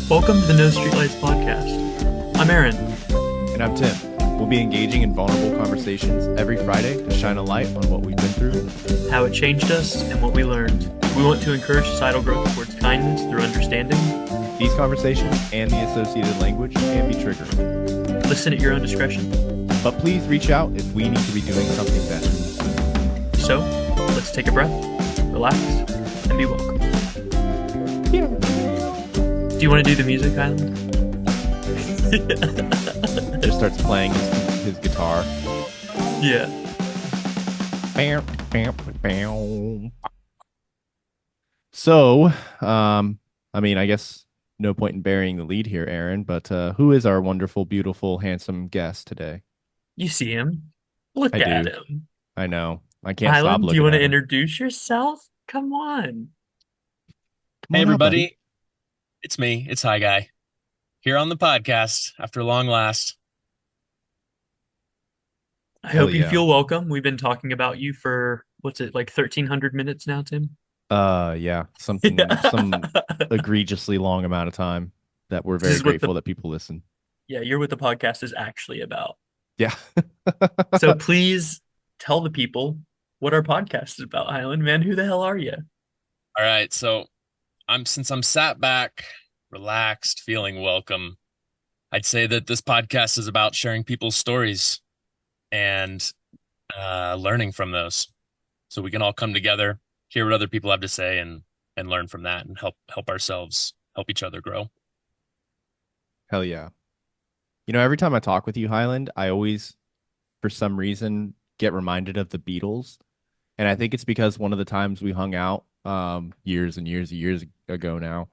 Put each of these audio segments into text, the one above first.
Welcome to the No Streetlights podcast. I'm Aaron. And I'm Tim. We'll be engaging in vulnerable conversations every Friday to shine a light on what we've been through, how it changed us, and what we learned. We want to encourage societal growth towards kindness through understanding. These conversations and the associated language can be triggering. Listen at your own discretion. But please reach out if we need to be doing something better. So, let's take a breath, relax, and be welcome. Do you want to do the music, Hyland? Just starts playing his guitar. Yeah. Bam, bam, bam. So, I guess no point in burying the lead here, Aaron, but who is our wonderful, beautiful, handsome guest today? You see him. Look I at do. him. I know. I can't Hyland, stop looking do you want at to him. introduce yourself? Come on. Come Hey, on up, everybody. buddy. It's me. It's Hi Guy. Here on the podcast after long last. I Hell hope you yeah. feel welcome. We've been talking about you for, what's it, like 1,300 minutes now, Tim? Yeah, some egregiously long amount of time that we're This very is what grateful that people listen. Yeah, you're what the podcast is actually about. Yeah. So please tell the people what our podcast is about, Hyland. Man, who the hell are you? All right. So since I'm sat back, relaxed, feeling welcome, I'd say that this podcast is about sharing people's stories and learning from those. So we can all come together, hear what other people have to say and learn from that and help ourselves, help each other grow. Hell yeah. You know, every time I talk with you, Hyland, I always, for some reason, get reminded of the Beatles. And I think it's because one of the times we hung out years and years ago now,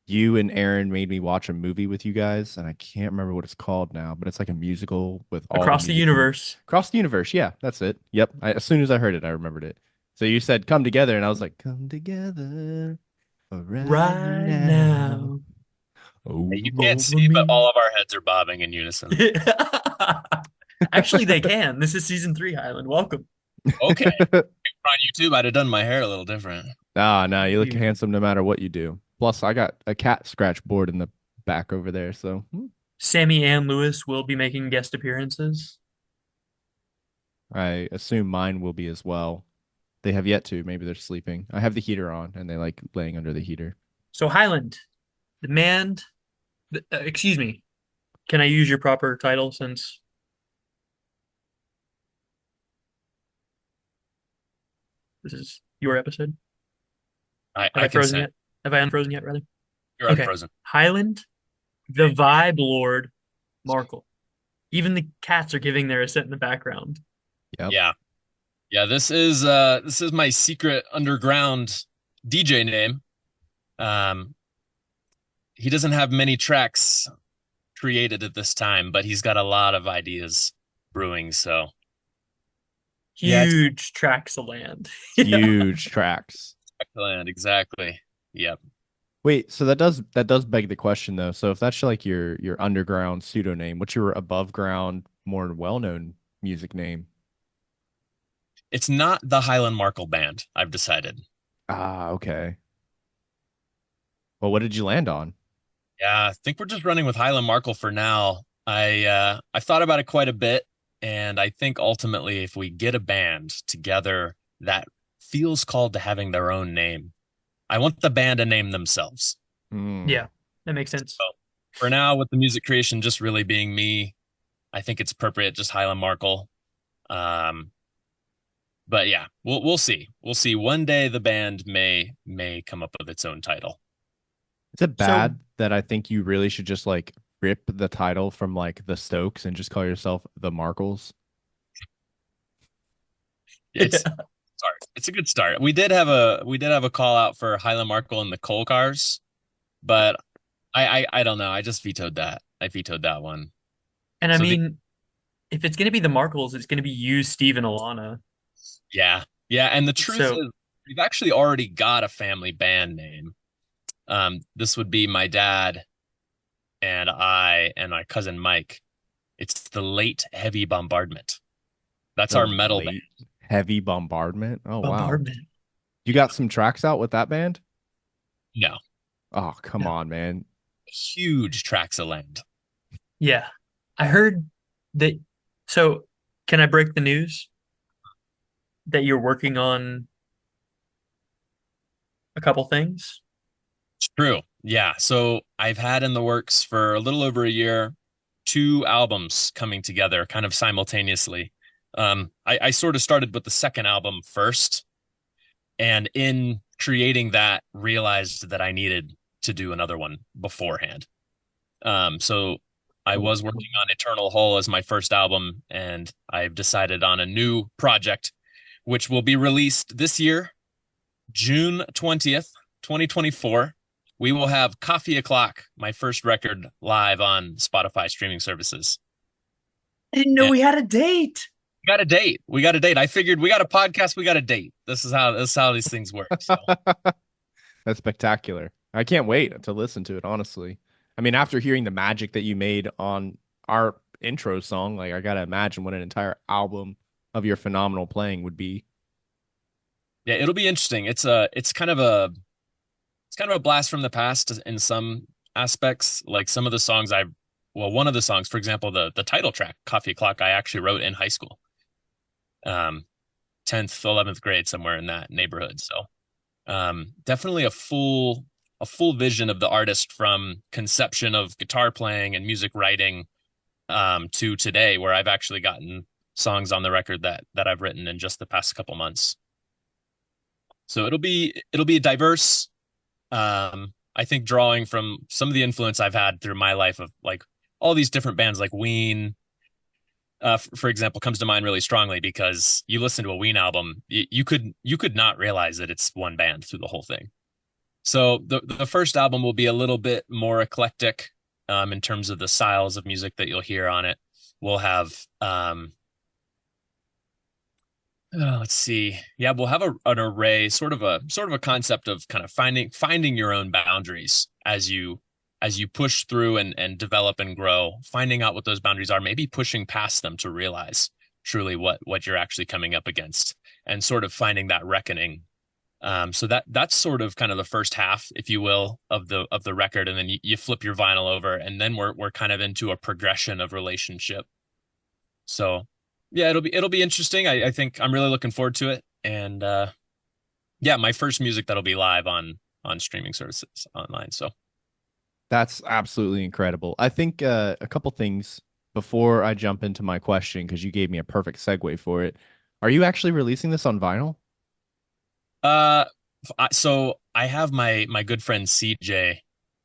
you and Aaron made me watch a movie with you guys, and I can't remember what it's called now, but it's like a musical with all Across the music- universe. Across the universe, yeah, that's it. Yep. As soon as I heard it, I remembered it. So you said come together, and I was like, come together Right now. Oh, You can't over see, but me. all of our heads are bobbing in unison. Actually, they can. This is season 3, Hyland. Welcome. Okay. On YouTube, I'd have done my hair a little different. nah, you look You- handsome no matter what you do. Plus, I got a cat scratch board in the back over there, so Sammy and Lewis will be making guest appearances. I assume mine will be as well. They have yet to. Maybe they're sleeping. I have the heater on, and they like laying under the heater. So, Hyland, excuse me. Can I use your proper title since this is your episode? I Have I frozen consent. yet? Have I unfrozen yet, rather? You're Okay. unfrozen. Hyland, the vibe lord, Markle. Even the cats are giving their assent in the background. Yep. Yeah. This is my secret underground DJ name. He doesn't have many tracks created at this time, but he's got a lot of ideas brewing. So Yeah, Huge tracts of land. Huge tracks. excellent, exactly. Yep. Wait, so that does beg the question though. So if that's like your underground pseudonym, what's your above ground, more well-known music name? It's not the Hyland Markle band, I've decided. Ah, okay. Well, what did you land on? Yeah, I think we're just running with Hyland Markle for now. I've thought about it quite a bit, and I think ultimately if we get a band together that feels called to having their own name, I want the band to name themselves. Hmm. Yeah, that makes sense. So for now, with the music creation just really being me, I think it's appropriate just Hyland Markle. But yeah, we'll see. We'll see. One day the band may come up with its own title. Is it bad that I think you really should just like rip the title from like the Stokes and just call yourself the Markles? It's start. It's a good start. We did have a call out for Hyland Markle and the Coal Cars, but I don't know. I just vetoed that. I vetoed that one. And I So mean, if it's going to be the Markles, it's going to be you, Steve, and Alana. Yeah. And the truth So- is, we've actually already got a family band name. This would be my dad and I and my cousin Mike. It's the Late Heavy Bombardment. That's our metal band. Heavy Bombardment. Oh, wow. Bombardment. You got some tracks out with that band? No. Oh, come No. on, man. huge tracts of land. Yeah. I heard that. So, can I break the news that you're working on a couple things? It's true. Yeah. So I've had in the works for a little over a year, two albums coming together kind of simultaneously. I sort of started with the second album first, and in creating that, realized that I needed to do another one beforehand. So I was working on Eternal Hole as my first album, and I've decided on a new project, which will be released this year, June 20th, 2024. We will have Coffee O'Clock, my first record, live on Spotify streaming services. I didn't know And we had a date. we got a date. We got a date. I figured we got a podcast, we got a date. This is how these things work. So That's spectacular. I can't wait to listen to it, honestly. I mean, after hearing the magic that you made on our intro song, like I gotta imagine what an entire album of your phenomenal playing would be. yeah, it'll be interesting. It's kind of a blast from the past in some aspects. Like some of the songs one of the songs, for example, the title track, Coffee O'Clock, I actually wrote in high school. 10th, 11th grade, somewhere in that neighborhood. So definitely a full vision of the artist from conception of guitar playing and music writing to today, where I've actually gotten songs on the record that I've written in just the past couple months. So it'll be diverse. I think drawing from some of the influence I've had through my life of like all these different bands like Ween, for example, comes to mind really strongly because you listen to a Ween album, you could not realize that it's one band through the whole thing. So the first album will be a little bit more eclectic in terms of the styles of music that you'll hear on it. We'll have let's see. Yeah, we'll have an array, sort of a concept of kind of finding your own boundaries as you push through and develop and grow, finding out what those boundaries are, maybe pushing past them to realize truly what you're actually coming up against, and sort of finding that reckoning. So that's sort of kind of the first half, if you will, of the record, and then you flip your vinyl over, and then we're kind of into a progression of relationship. So yeah, it'll be interesting. I think I'm really looking forward to it. And yeah, my first music that'll be live on streaming services online. So That's absolutely incredible. I think a couple things before I jump into my question, because you gave me a perfect segue for it. Are you actually releasing this on vinyl? uh so I have my good friend CJ.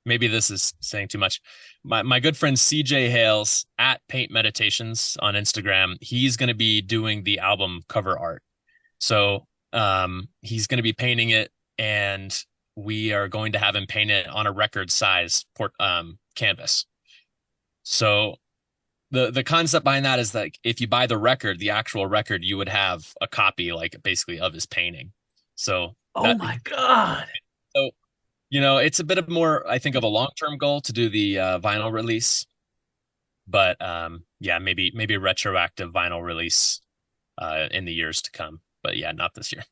Maybe this is saying too much. My good friend CJ Hales at Paint Meditations on Instagram. He's going to be doing the album cover art. So he's going to be painting it, and we are going to have him paint it on a record size canvas. So the concept behind that is that if you buy the record, the actual record, you would have a copy, like basically of his painting. So Oh that my God. so it's a bit of more, I think, of a long-term goal to do the vinyl release, but yeah, maybe a retroactive vinyl release in the years to come. But yeah, not this year.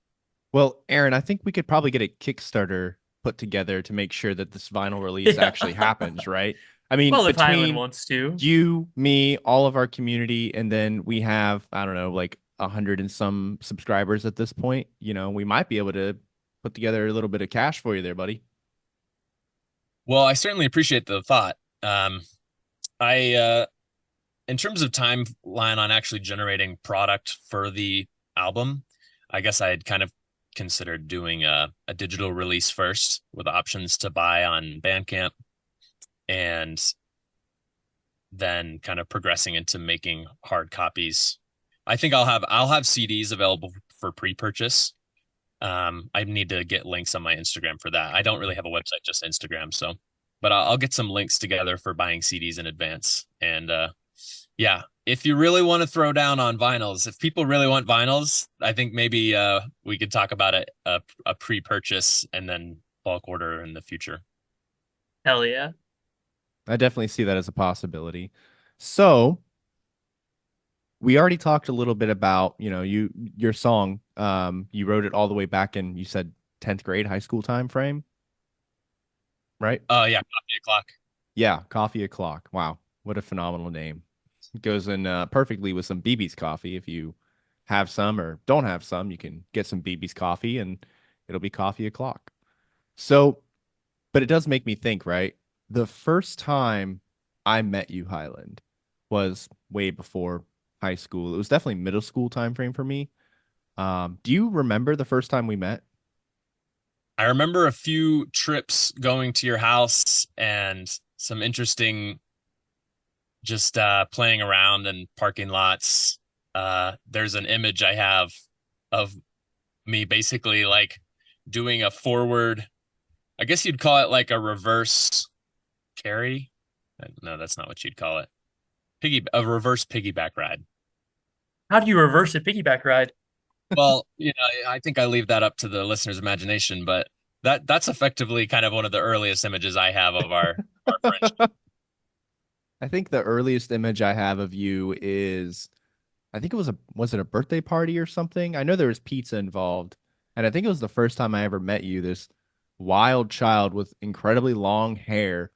Well, Aaron, I think we could probably get a Kickstarter put together to make sure that this vinyl release Yeah. actually happens, right? I mean, Well, if Hyland between wants to. you, me, all of our community, and then we have, I don't know, like 100 and some subscribers at this point, we might be able to put together a little bit of cash for you there, buddy. Well, I certainly appreciate the thought. I In terms of timeline on actually generating product for the album, I guess I had kind of considered doing a digital release first with options to buy on Bandcamp, and then kind of progressing into making hard copies. I think I'll have CDs available for pre-purchase. I need to get links on my Instagram for that. I don't really have a website, just Instagram. So, but I'll get some links together for buying CDs in advance. And yeah, if you really want to throw down on vinyls, if people really want vinyls, I think maybe we could talk about a pre-purchase and then bulk order in the future. Hell yeah. I definitely see that as a possibility. So, we already talked a little bit about, your song. You wrote it all the way back in, you said 10th grade high school time frame, right? Yeah, Coffee O'Clock. Yeah, Coffee O'Clock. Wow, what a phenomenal name. It goes in perfectly with some BB's coffee. If you have some or don't have some, you can get some BB's coffee and it'll be Coffee O'Clock. So, but it does make me think, right? The first time I met you, Highland, was way before high school. It was definitely middle school time frame for me. Do you remember the first time we met? I remember a few trips going to your house and some interesting just playing around in parking lots. There's an image I have of me basically like doing a forward, I guess you'd call it like a reverse carry. No, that's not what you'd call it. A reverse piggyback ride. How do you reverse a piggyback ride? Well, I think I leave that up to the listener's imagination, but that's effectively kind of one of the earliest images I have of our friendship. I think the earliest image I have of you is I think it was it a birthday party or something? I know there was pizza involved, and I think it was the first time I ever met you, this wild child with incredibly long hair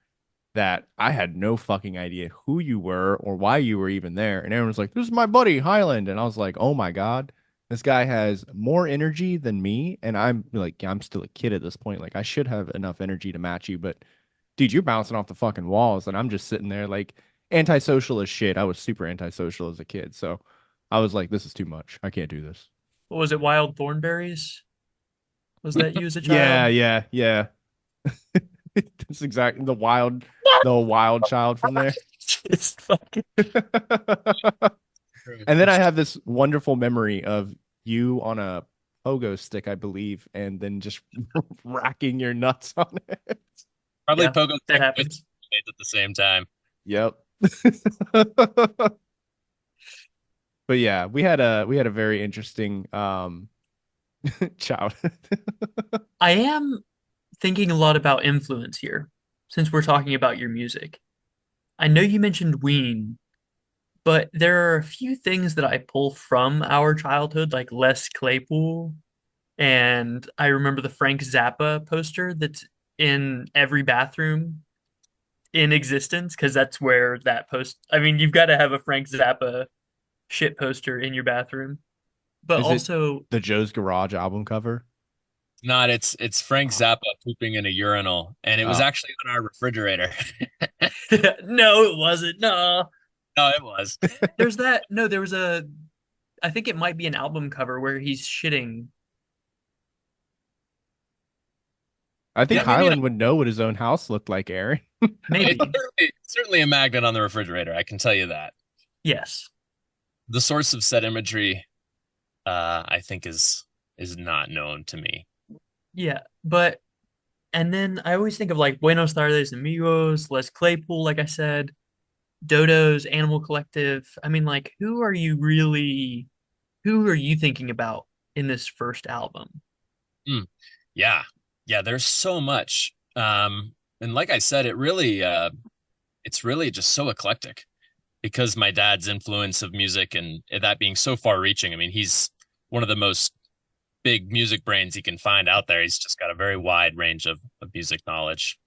that I had no fucking idea who you were or why you were even there. And everyone was like, "This is my buddy Highland." And I was like, "Oh my God. This guy has more energy than me." And I'm like, I'm still a kid at this point. Like I should have enough energy to match you, but dude, you're bouncing off the fucking walls, and I'm just sitting there like antisocial as shit. I was super antisocial as a kid, so I was like, this is too much. I can't do this. What was it? Wild thornberries? Was that you as a Yeah, child? yeah, yeah. That's exactly the wild child from there. Just fucking. And then I have this wonderful memory of you on a pogo stick, I believe, and then just racking your nuts on it. Probably Yeah, pogo that stick with happens. at the same time. Yep. But yeah, we had a very interesting childhood. I am thinking a lot about influence here, since we're talking about your music. I know you mentioned Ween, but there are a few things that I pull from our childhood, like Les Claypool, and I remember the Frank Zappa poster that's in every bathroom in existence, because that's where that post. I mean, you've got to have a Frank Zappa shit poster in your bathroom, but Is it also, the Joe's Garage album cover? Not it's Frank Oh, Zappa pooping in a urinal, and it was oh. actually on our refrigerator. no, it wasn't. No, No, it was. there's that. No, there was a. I think it might be an album cover where he's shitting. I think Yeah, maybe Highland would know what his own house looked like, Aaron. it's Maybe. certainly a magnet on the refrigerator. I can tell you that. Yes. The source of said imagery, I think is not known to me. Yeah. But and then I always think of like Buenos Tardes Amigos, Les Claypool, like I said, Dodo's Animal Collective. I mean, like, who are you thinking about in this first album? Mm, yeah, yeah. There's so much, and like I said, it's really just so eclectic because my dad's influence of music and that being so far reaching. I mean, he's one of the most big music brains you can find out there. He's just got a very wide range of music knowledge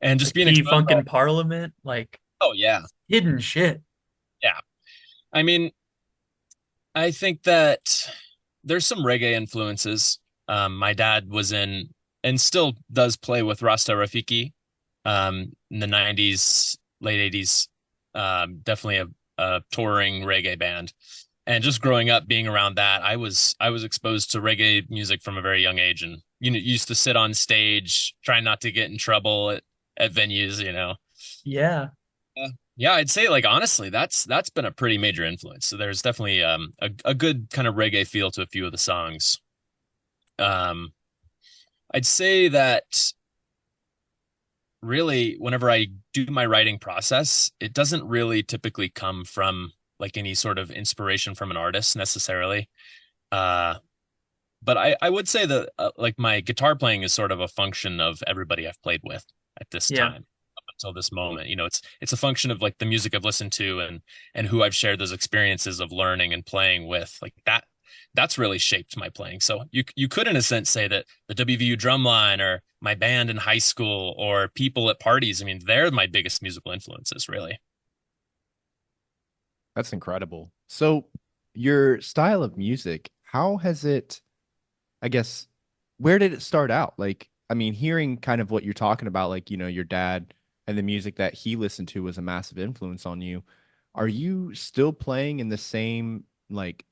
and just Like being P exposed. Funk in Parliament, like Oh yeah, hidden shit. yeah. I mean, I think that there's some reggae influences. My dad was in and still does play with Rasta Rafiki in the 90s, late 80s. Definitely a touring reggae band. And just growing up being around that, I was exposed to reggae music from a very young age and used to sit on stage trying not to get in trouble at venues. Yeah. Yeah, I'd say like honestly, that's been a pretty major influence. So there's definitely a good kind of reggae feel to a few of the songs. Um, I'd say that really whenever I do my writing process, it doesn't really typically come from like any sort of inspiration from an artist necessarily. Uh, but I would say that like my guitar playing is sort of a function of everybody I've played with at this Yeah. time up until this moment. It's a function of like the music I've listened to and who I've shared those experiences of learning and playing with. Like that's really shaped my playing. So you could in a sense say that the WVU drumline or my band in high school or people at parties, I mean, they're my biggest musical influences, really. That's incredible. So, your style of music, how has it, I guess, where did it start out? Like, I mean, hearing kind of what you're talking about, like, your dad and the music that he listened to was a massive influence on you. Are you still playing in the same, like,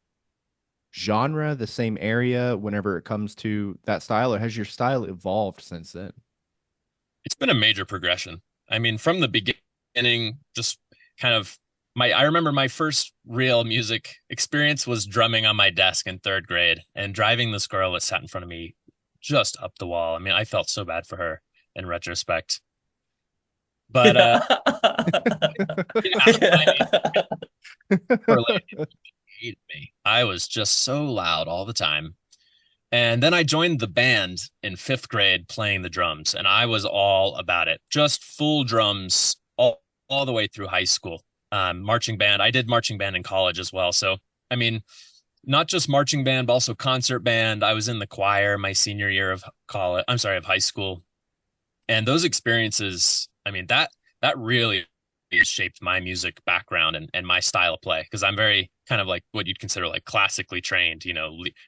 genre, the same area whenever it comes to that style, or has your style evolved since then? It's been a major progression. I mean, from the beginning, just kind of I remember my first real music experience was drumming on my desk in third grade and driving this girl that sat in front of me just up the wall. I mean, I felt so bad for her in retrospect. But Yeah. I mean, her lady hated me. I was just so loud all the time. And then I joined the band in fifth grade playing the drums, and I was all about it. Just full drums all the way through high school. Marching band. I did marching band in college as well. So, I mean, not just marching band, but also concert band. I was in the choir my senior year of college. I'm sorry, of high school. And those experiences, I mean, that really shaped my music background and my style of play because I'm very kind of like what you'd consider like classically trained,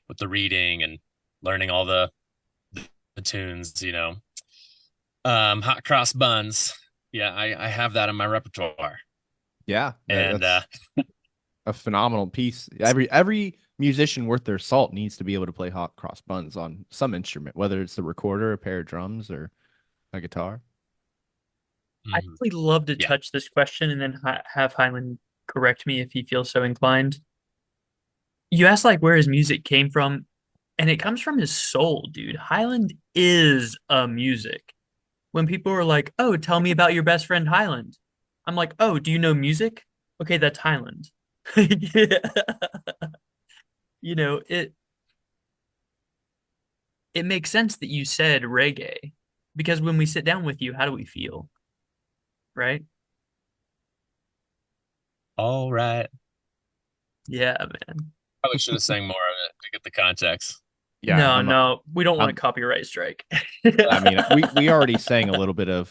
with the reading and learning all the tunes, hot cross buns. Yeah, I have that in my repertoire. Yeah, And that's a phenomenal piece. Every musician worth their salt needs to be able to play hot cross buns on some instrument, whether it's a recorder, a pair of drums, or a guitar. I'd really love to yeah. touch this question and then have Hyland correct me if he feels so inclined. You asked like where his music came from, and it comes from his soul, dude. Hyland is a music. When people are like, "Oh, tell me about your best friend Hyland," I'm like, "Oh, do you know music? Okay, that's Hyland." Yeah. You know, it makes sense that you said reggae because when we sit down with you, how do we feel, right? All right. Yeah, man. Probably should have sang more of it to get the context. Yeah, No, no, we don't want a I'm copyright strike. I mean, we already sang a little bit of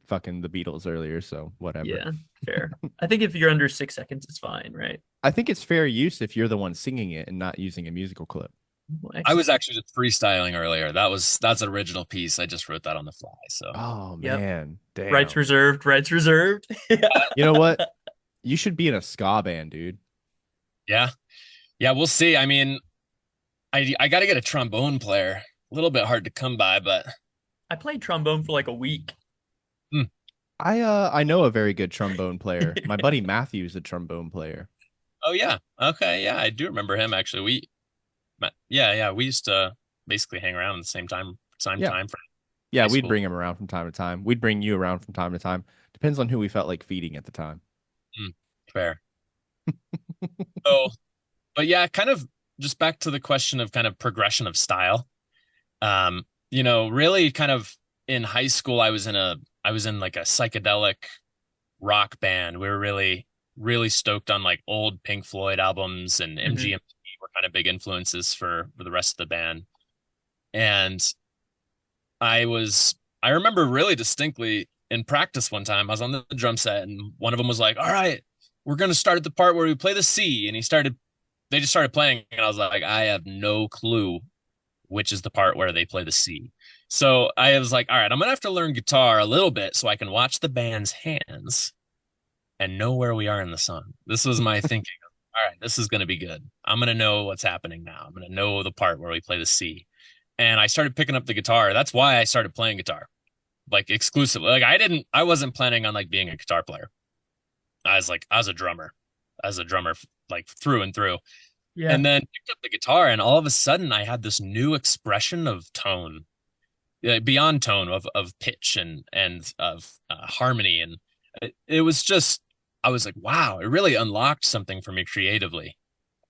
fucking the Beatles earlier, so whatever. Yeah, fair. I think if you're under 6 seconds, it's fine, right? I think it's fair use if you're the one singing it and not using a musical clip. Well, I was excellent. actually just freestyling earlier. That's an original piece. I just wrote that on the fly. So Oh Yep. man, Rights damn. reserved, rights reserved. Yeah. You know what? You should be in a ska band, dude. yeah, yeah, we'll see. I mean, I got to get a trombone player. A little bit hard to come by, but I played trombone for like a week. hmm. I know a very good trombone player. My buddy Matthew is a trombone player. Oh yeah, okay, yeah, I do remember him actually. Yeah, we used to basically hang around at the same Yeah. time for Yeah, high we'd school. bring him around from time to time. We'd bring you around from time to time. Depends on who we felt like feeding at the time. Hmm, fair. So, but yeah, kind of just back to the question of kind of progression of style. Really kind of in high school, I was in like a psychedelic rock band. We were really, really stoked on like old Pink Floyd albums and Hmm. MGMT were kind of big influences for the rest of the band. And I remember really distinctly in practice one time, I was on the drum set and one of them was like, all right, we're going to start at the part where we play the C. And they just started playing. And I was like, I have no clue which is the part where they play the C. So I was like, all right, I'm gonna have to learn guitar a little bit so I can watch the band's hands and know where we are in the song. This was my thinking. All right, this is gonna be good. I'm gonna know what's happening now. I'm gonna know the part where we play the C. And I started picking up the guitar. That's why I started playing guitar, like exclusively. Like I wasn't planning on like being a guitar player. I was a drummer. I was a drummer like through and through. Yeah. And then picked up the guitar, and all of a sudden I had this new expression of tone, beyond tone of pitch and of harmony, and it was just I was like, wow, it really unlocked something for me creatively,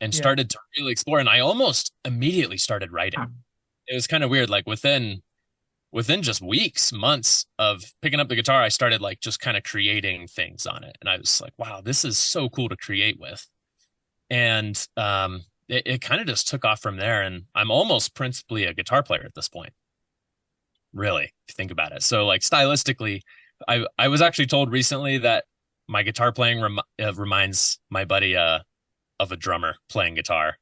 and Yeah. started to really explore. And I almost immediately started writing. It was kind of weird, like within just weeks, months of picking up the guitar, I started like just kind of creating things on it, and I was like, wow, this is so cool to create with. And it kind of just took off from there. And I'm almost principally a guitar player at this point, really, if you think about it. So like stylistically, I was actually told recently that my guitar playing reminds my buddy of a drummer playing guitar,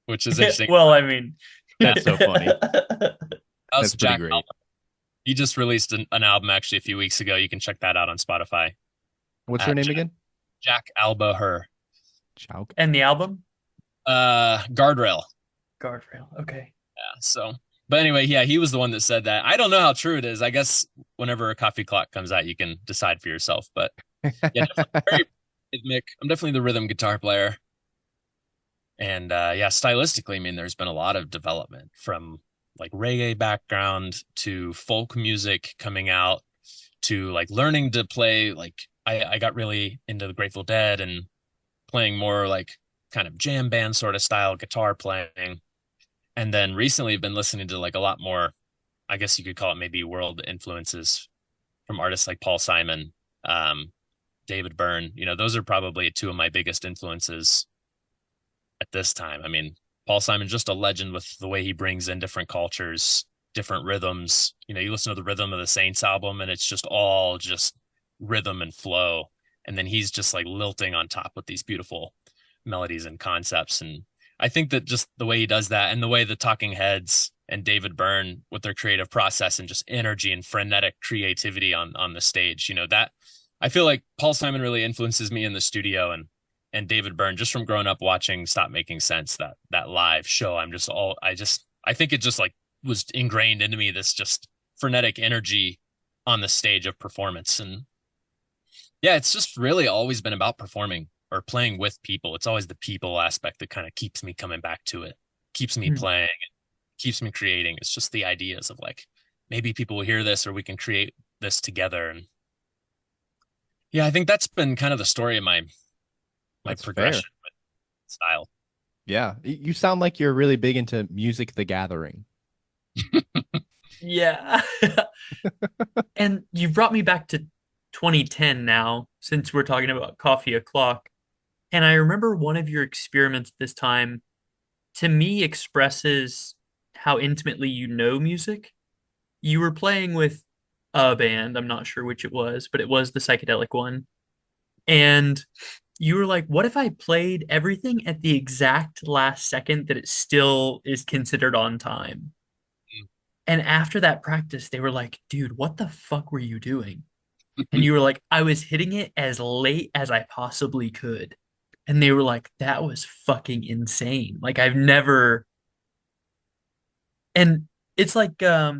which is interesting. Well, I mean, Yeah, That's so funny. that was That's pretty Jack great. Album. He just released an album actually a few weeks ago. You can check that out on Spotify What's her at name again? Jack Alba her. Chauk. and the album, Guardrail. Guardrail. Okay. Yeah. So, but anyway, yeah, he was the one that said that. I don't know how true it is. I guess whenever a coffee clock comes out, you can decide for yourself. But yeah, definitely very rhythmic. I'm definitely the rhythm guitar player. And yeah, stylistically, I mean, there's been a lot of development from like reggae background to folk music coming out to like learning to play. Like I got really into the Grateful Dead and playing more like kind of jam band sort of style guitar playing. And then recently I've been listening to like a lot more, I guess you could call it maybe world influences from artists like Paul Simon, um, David Byrne. You know, those are probably two of my biggest influences at this time. I mean, Paul Simon just a legend with the way he brings in different cultures, different rhythms. You know, you listen to the Rhythm of the Saints album and it's just all just rhythm and flow. And then he's just like lilting on top with these beautiful melodies and concepts. And I think that just the way he does that and the way the Talking Heads and David Byrne with their creative process and just energy and frenetic creativity on the stage, you know, that I feel like Paul Simon really influences me in the studio and David Byrne just from growing up watching Stop Making Sense, that live show. I think it just like was ingrained into me, this just frenetic energy on the stage of performance. And yeah, it's just really always been about performing or playing with people. It's always the people aspect that kind of keeps me coming back to it, keeps me Hmm. playing, keeps me creating. It's just the ideas of like maybe people will hear this or we can create this together. And yeah, I think that's been kind of the story of my That's fair. progression with style. Yeah. You sound like you're really big into Music the Gathering. Yeah. And you brought me back to 2010 now, since we're talking about coffee o'clock. And I remember one of your experiments this time to me expresses how intimately you know music. You were playing with a band, I'm not sure which it was, but it was the psychedelic one. And you were like, what if I played everything at the exact last second that it still is considered on time? And after that practice, they were like, dude, what the fuck were you doing? And you were like, I was hitting it as late as I possibly could. And they were like, that was fucking insane. Like I've never, and it's like I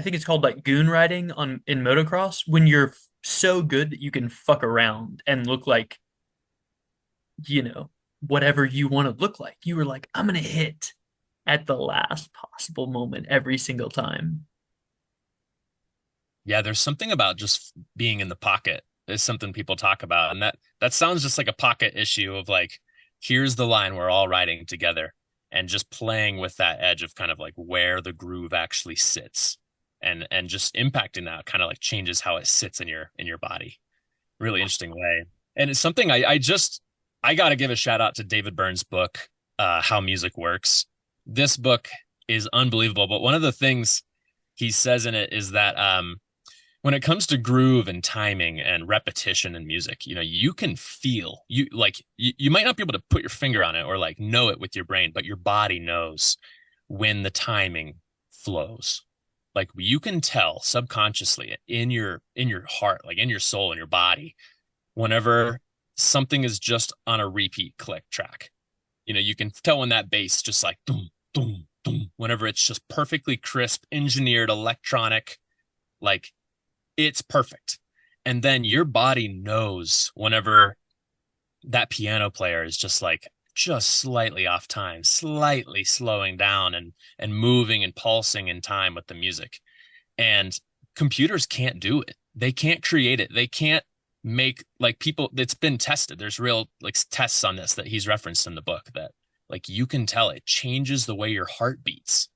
think it's called like goon riding on in motocross when you're so good that you can fuck around and look like, you know, whatever you want to look like. You were like, I'm gonna hit at the last possible moment every single time. Yeah, there's something about just being in the pocket is something people talk about. And that sounds just like a pocket issue of like, here's the line we're all riding together and just playing with that edge of kind of like where the groove actually sits and just impacting that kind of like changes how it sits in your body. Really interesting way. And it's something I gotta give a shout out to David Byrne's book, How Music Works. This book is unbelievable. But one of the things he says in it is that when it comes to groove and timing and repetition in music, you know, you can feel you might not be able to put your finger on it or like know it with your brain, but your body knows when the timing flows. Like you can tell subconsciously in your heart, like in your soul, in your body, whenever something is just on a repeat click track. You know, you can tell when that bass just like boom, boom, boom, whenever it's just perfectly crisp, engineered, electronic, like it's perfect. And then your body knows whenever that piano player is just like just slightly off time, slightly slowing down and moving and pulsing in time with the music. And computers can't do it. They can't create it. They can't make like people it's been tested. There's real like tests on this that he's referenced in the book that like you can tell it changes the way your heart beats,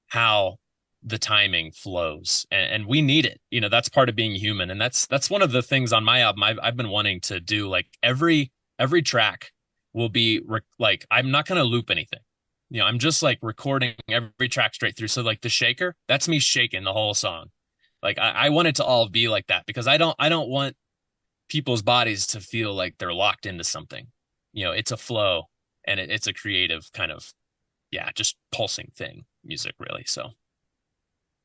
how the timing flows and we need it, you know, that's part of being human. And that's one of the things on my album I've been wanting to do like every track will be like I'm not gonna loop anything. I'm just like recording every track straight through. So like the shaker, that's me shaking the whole song. Like I want it to all be like that because I don't want people's bodies to feel like they're locked into something. It's a flow and it's a creative kind of, yeah, just pulsing thing, music really. So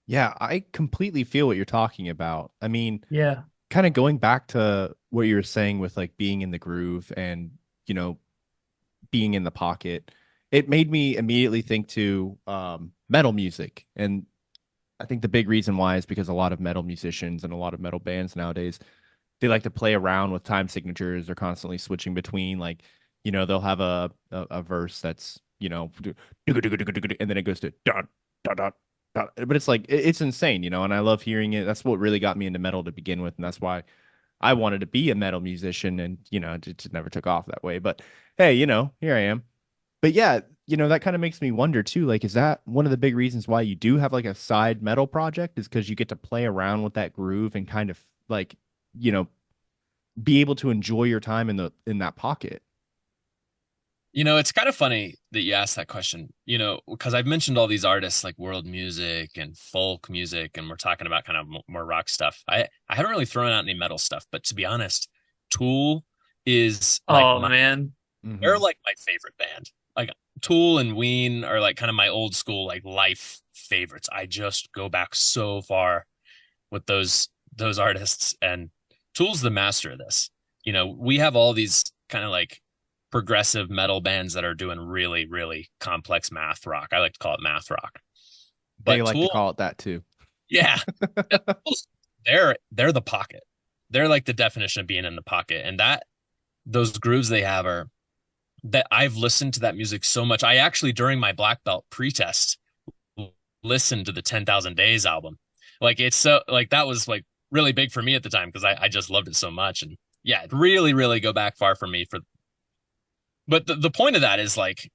Yeah, I completely feel what you're talking about. I mean, Yeah. kind of going back to what you were saying with like being in the groove and, you know, being in the pocket, it made me immediately think to metal music. And I think the big reason why is because a lot of metal musicians and a lot of metal bands nowadays, they like to play around with time signatures. They're constantly switching between like, they'll have a verse that's, and then it goes to dot dot dot dot. But it's like it's insane, and I love hearing it. That's what really got me into metal to begin with, and that's why I wanted to be a metal musician, and it just never took off that way. But hey, here I am. But yeah, that kind of makes me wonder too, like, is that one of the big reasons why you do have like a side metal project is because you get to play around with that groove and kind of like, you know, be able to enjoy your time in that pocket. it's kind of funny that you asked that question, because I've mentioned all these artists like world music and folk music, and we're talking about kind of more rock stuff. I haven't really thrown out any metal stuff, but to be honest, Tool is like Oh man. they're Hmm. like my favorite band. Like Tool and Ween are like kind of my old school like life favorites. I just go back so far with those artists, and Tool's the master of this. We have all these kind of like progressive metal bands that are doing really, really complex math rock. I like to call it math rock. They But like to Tool, call it that too. yeah, they're the pocket. They're like the definition of being in the pocket. And that those grooves they have are that I've listened to that music so much. I actually during my black belt pretest listened to the 10,000 Days album. Like it's so like that was like really big for me at the time because I just loved it so much. And yeah, it really, really go back far for me for but the point of that is like,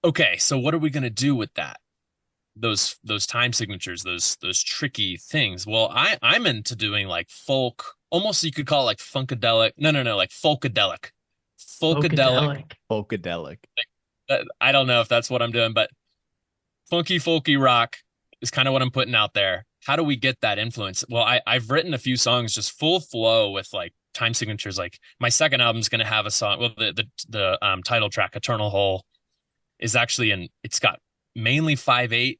okay, so what are we gonna do with that? Those time signatures, those tricky things. Well, I'm into doing like folk, almost you could call it like funkadelic. No, like folkadelic. Folkadelic. Funkadelic. Folkadelic. I don't know if that's what I'm doing, but funky folky rock is kind of what I'm putting out there. How do we get that influence? Well, I've written a few songs just full flow with like time signatures. Like my second album's gonna have a song. Well, the title track, Eternal Hole, is actually it's got mainly 5/8,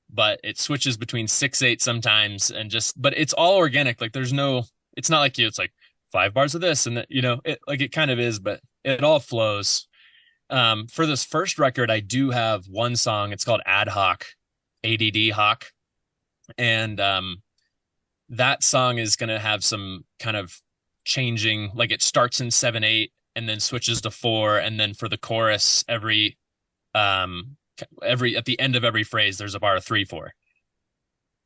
but it switches between 6/8 sometimes, and just but it's all organic. Like there's no, it's not like it's like 5 bars of this and that, it like it kind of is, but it all flows. For this first record, I do have one song. It's called Ad Hoc, ADD Hoc, and that song is gonna have some kind of changing. Like it starts in 7/8 and then switches to 4, and then for the chorus, every at the end of every phrase, there's a bar of 3/4.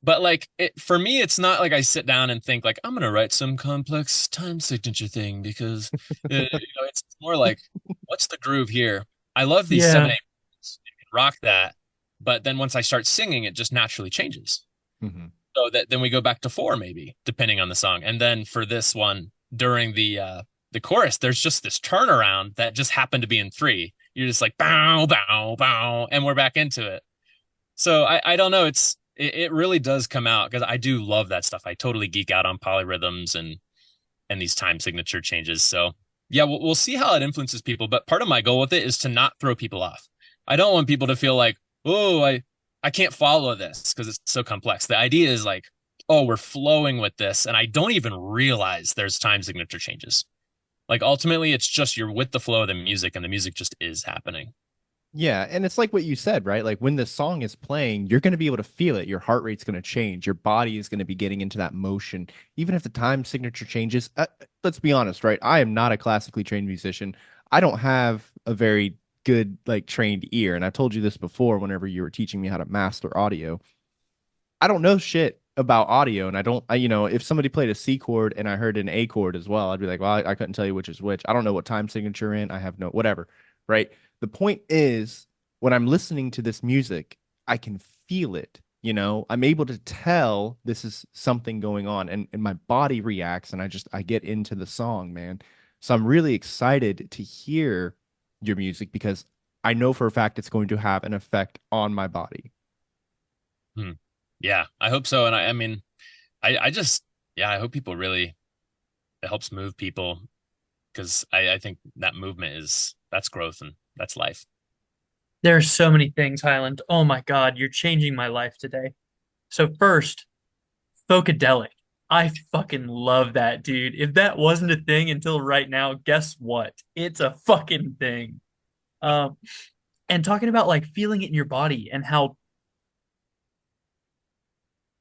But like for me, it's not like I sit down and think like I'm gonna write some complex time signature thing because it's more like what's the groove here? I love these seven Yeah. eight rock that, but then once I start singing, it just naturally changes. Hmm. So that then we go back to 4 maybe depending on the song, and then for this one during the chorus, there's just this turnaround that just happened to be in 3. You're just like bow bow bow, and we're back into it. So I don't know. It really does come out because I do love that stuff. I totally geek out on polyrhythms and these time signature changes. So yeah, we'll see how it influences people. But part of my goal with it is to not throw people off. I don't want people to feel like, oh, I can't follow this because it's so complex. The idea is like, oh, we're flowing with this, and I don't even realize there's time signature changes. Like ultimately, it's just you're with the flow of the music, and the music just is happening. Yeah, and it's like what you said, right? Like when the song is playing, you're going to be able to feel it. Your heart rate's going to change. Your body is going to be getting into that motion. Even if the time signature changes, let's be honest, right? I am not a classically trained musician. I don't have a very good like trained ear, and I told you this before whenever you were teaching me how to master audio. I don't know shit about audio, and I don't, if somebody played a C chord and I heard an A chord as well, I'd be like, well, I couldn't tell you which is which. I don't know what time signature in. I have no, whatever, right? The point is, when I'm listening to this music, I can feel it. I'm able to tell this is something going on, and my body reacts, and I get into the song, man. So I'm really excited to hear your music because I know for a fact it's going to have an effect on my body. Hmm. Yeah, I hope so. And I mean, I just, yeah, I hope people really, it helps move people because I think that movement that's growth and that's life. There are so many things, Highland. Oh my God, you're changing my life today. So first, Funkadelic. I fucking love that, dude. If that wasn't a thing until right now, guess what? It's a fucking thing. Um, and talking about like feeling it in your body and how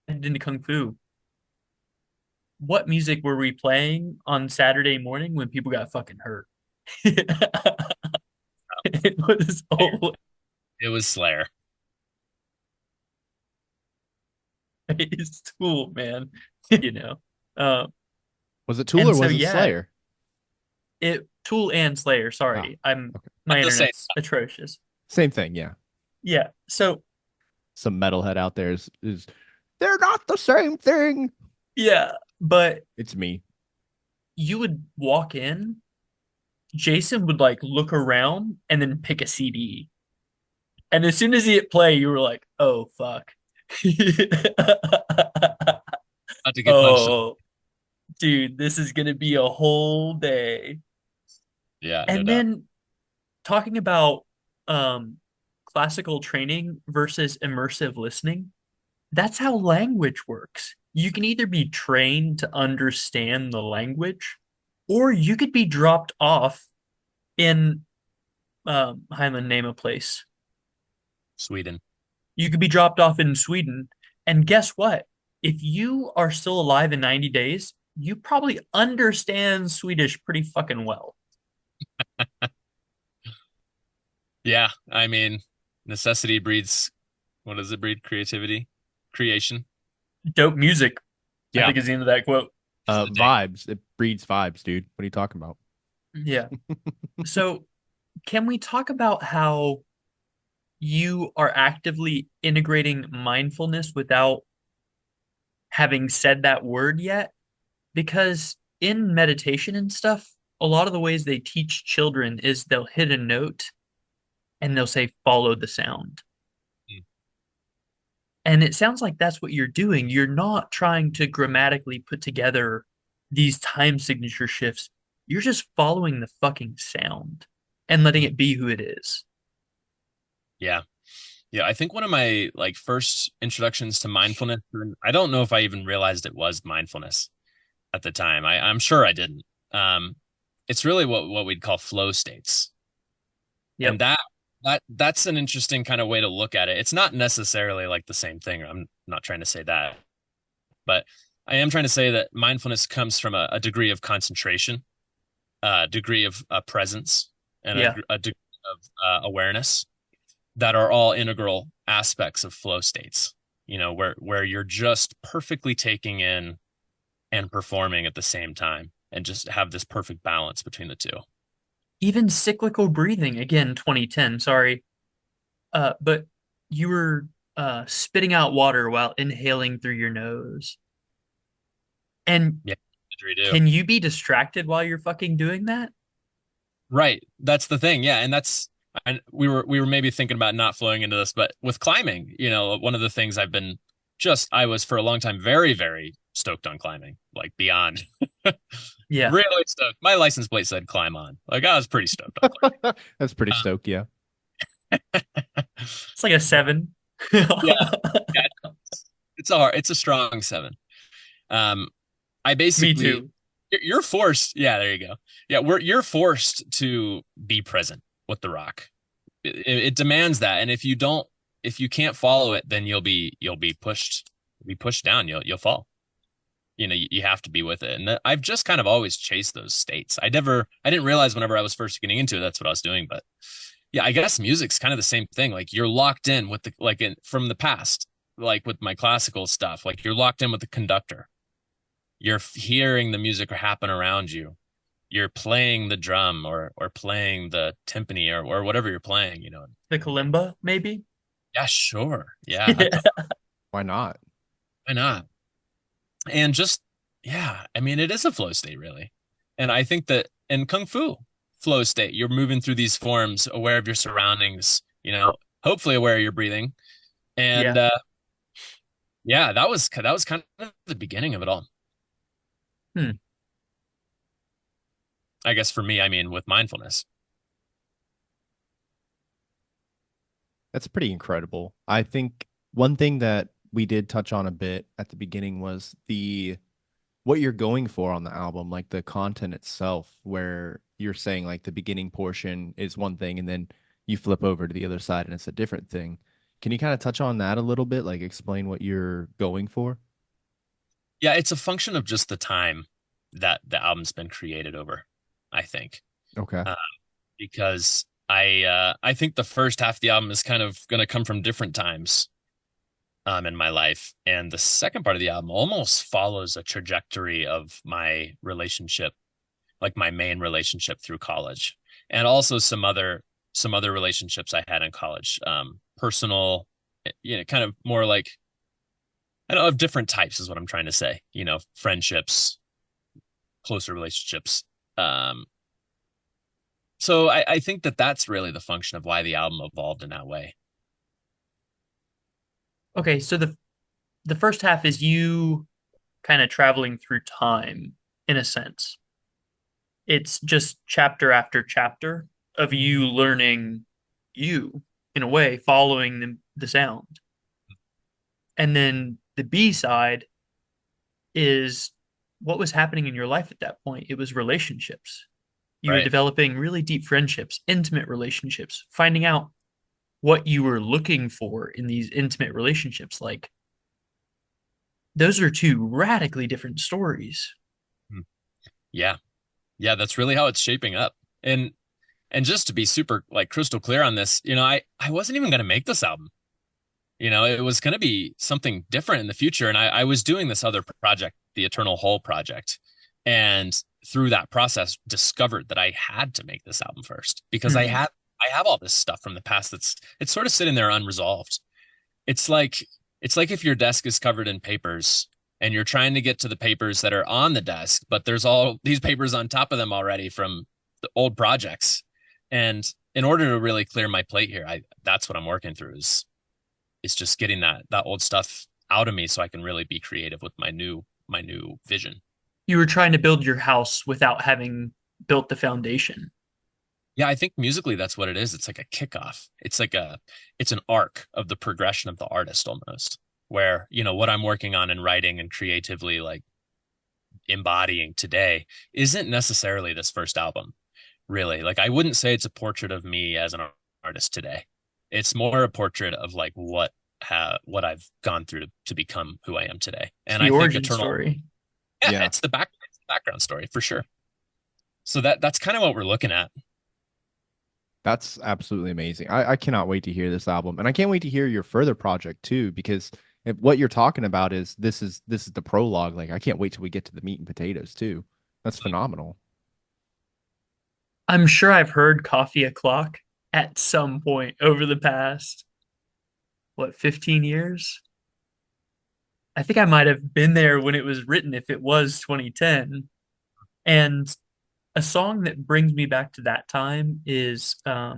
into kung fu. What music were we playing on Saturday morning when people got fucking hurt? It was always It was Slayer. Tool, man. You know. Uh, Was it Tool and or so was it yeah, Slayer? it Tool and Slayer. Ah, Sorry, okay. my At the same internet's atrocious. Same thing, yeah. Yeah. So Some metalhead out there is they're not the same thing. yeah, but It's me. you would walk in, Jason would like look around and then pick a CD. And as soon as he hit play, you were like, oh fuck. about to get punched. Oh, dude, this is gonna be a whole day. Yeah, no And doubt. then talking about um classical training versus immersive listening, that's how language works. You can either be trained to understand the language, or you could be dropped off in Highland, name a place. Sweden. You could be dropped off in Sweden, and guess what? If you are still alive in 90 days, you probably understand Swedish pretty fucking well. Yeah, I mean, necessity breeds, what does it breed? Creativity, creation. Dope music, I Yeah. think is the end of that quote. This is a dig. Vibes. It breeds vibes, dude. What are you talking about? Yeah. So, can we talk about how you are actively integrating mindfulness without having said that word yet? Because in meditation and stuff, a lot of the ways they teach children is they'll hit a note and they'll say, follow the sound. Mm. And it sounds like that's what you're doing. You're not trying to grammatically put together these time signature shifts. You're just following the fucking sound and letting it be who it is. Yeah. Yeah, I think one of my like first introductions to mindfulness, and I don't know if I even realized it was mindfulness at the time. I'm sure I didn't. Um, it's really what we'd call flow states. And Yep. that's an interesting kind of way to look at it. It's not necessarily like the same thing. I'm not trying to say that, but I am trying to say that mindfulness comes from a degree of concentration, a degree of presence, and Yeah. a degree of awareness that are all integral aspects of flow states. You know, where you're just perfectly taking in and performing at the same time, and just have this perfect balance between the two. Even cyclical breathing, again, 2010, sorry. But you were spitting out water while inhaling through your nose. And Yeah, didgeridoo. can you be distracted while you're fucking doing that? Right. That's the thing. Yeah. And and we were maybe thinking about not flowing into this, but with climbing, you know, one of the things I was for a long time very, very stoked on climbing, like beyond Yeah. really stoked. My license plate said climb on. Like I was pretty stoked on That's pretty climbing. stoked, yeah. It's like a seven. Yeah. Yeah. It's a strong seven. Um, I Me basically, too. you're forced. Yeah, there you go. Yeah, you're forced to be present with the rock. It demands that, and if you can't follow it, then be pushed down. You'll fall. You know, you have to be with it. And I've just kind of always chased those states. I didn't realize whenever I was first getting into it, that's what I was doing. But yeah, I guess music's kind of the same thing. Like you're locked in with from the past, like with my classical stuff. Like you're locked in with the conductor. You're hearing the music happen around you. You're playing the drum or playing the timpani or whatever you're playing, you know. The kalimba, maybe? Yeah, sure. Yeah, heck, Yeah. Why not? why not? And just, yeah, I mean, it is a flow state, really. And I think that in Kung Fu, flow state. You're moving through these forms, aware of your surroundings, hopefully aware of your breathing. And Yeah. yeah, that was kind of the beginning of it all. Hmm. I guess for me, I mean with mindfulness. That's pretty incredible. I think one thing that we did touch on a bit at the beginning was the what you're going for on the album, like the content itself, where you're saying like the beginning portion is one thing and then you flip over to the other side and it's a different thing. Can you kind of touch on that a little bit, like explain what you're going for? Yeah, it's a function of just the time that the album's been created over, I think. Okay. Uh, because I think the first half of the album is kind of going to come from different times in my life, and the second part of the album almost follows a trajectory of my relationship, like my main relationship through college, and also some other relationships I had in college, personal, kind of more like I know of different types is what I'm trying to say, friendships, closer relationships. Um, so I think that that's really the function of why the album evolved in that way. Okay, so the first half is you kind of traveling through time in a sense. It's just chapter after chapter of you learning you in a way, following the sound. And then the B side is what was happening in your life at that point. It was relationships. You were Right. developing really deep friendships, intimate relationships, finding out what you were looking for in these intimate relationships. Like, those are two radically different stories. Hmm. Yeah. Yeah, that's really how it's shaping up. And just to be super like crystal clear on this, I wasn't even going to make this album. It was going to be something different in the future. And I was doing this other project, the Eternal Whole project. And through that process, discovered that I had to make this album first because I Hmm. have I have all this stuff from the past it's sort of sitting there unresolved. It's like it's like if your desk is covered in papers and you're trying to get to the papers that are on the desk, but there's all these papers on top of them already from the old projects. And in order to really clear my plate here, I that's what I'm working through is just getting that old stuff out of me so I can really be creative with my new vision. You were trying to build your house without having built the foundation. Yeah, I think musically that's what it is. It's like a kickoff. It's an arc of the progression of the artist almost, where, what I'm working on and writing and creatively like embodying today isn't necessarily this first album, really. Like I wouldn't say it's a portrait of me as an artist today. It's more a portrait of like what I've gone through to become who I am today. It's And the I think origin Eternal, story. yeah, Yeah. it's the background story for sure. So that's kind of what we're looking at. That's absolutely amazing. I cannot wait to hear this album. And I can't wait to hear your further project too, because what you're talking about is this is the prologue. Like I can't wait till we get to the meat and potatoes too. That's phenomenal. I'm sure I've heard Coffee O'Clock at some point over the past, what, 15 years? I think I might have been there when it was written if it was 2010. And a song that brings me back to that time is I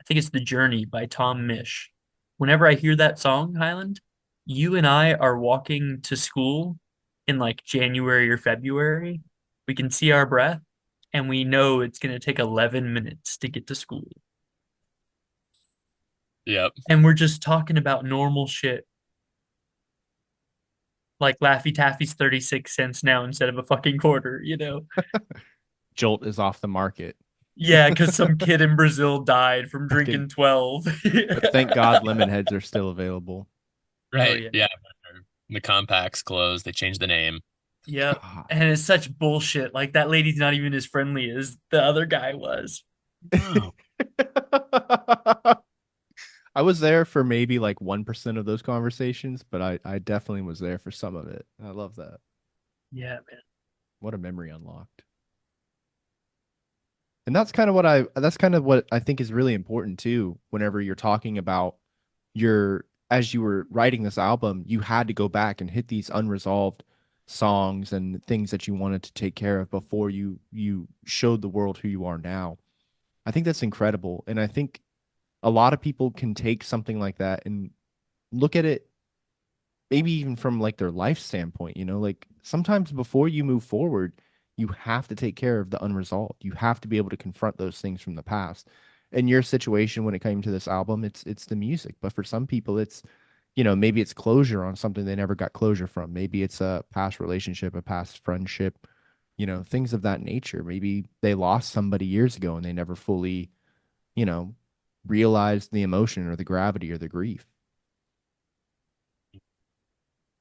think it's The Journey by Tom Misch. Whenever I hear that song, Highland, you and I are walking to school in like January or February. We can see our breath and we know it's going to take 11 minutes to get to school. Yep. And we're just talking about normal shit like Laffy Taffy's 36 cents now instead of a fucking quarter, you know? Jolt is off the market. Yeah, because some kid in Brazil died from Fucking, drinking 12. but thank God lemon heads are still available. Hell Right. yeah. Yeah. The compact's closed. They changed the name. Yep. And God. it's such bullshit. Like that lady's not even as friendly as the other guy was. Oh, I was there for maybe like 1% of those conversations, but I definitely was there for some of it. I love that. Yeah, man. What a memory unlocked. And that's kind of what I think is really important too, whenever you're talking about your as you were writing this album, you had to go back and hit these unresolved songs and things that you wanted to take care of before you showed the world who you are now. I think that's incredible. And I think a lot of people can take something like that and look at it maybe even from like their life standpoint, like sometimes before you move forward, you have to take care of the unresolved. You have to be able to confront those things from the past. In your situation, when it came to this album, it's the music. But for some people, it's, maybe it's closure on something they never got closure from. Maybe it's a past relationship, a past friendship, things of that nature. Maybe they lost somebody years ago and they never fully, you know, realized the emotion or the gravity or the grief.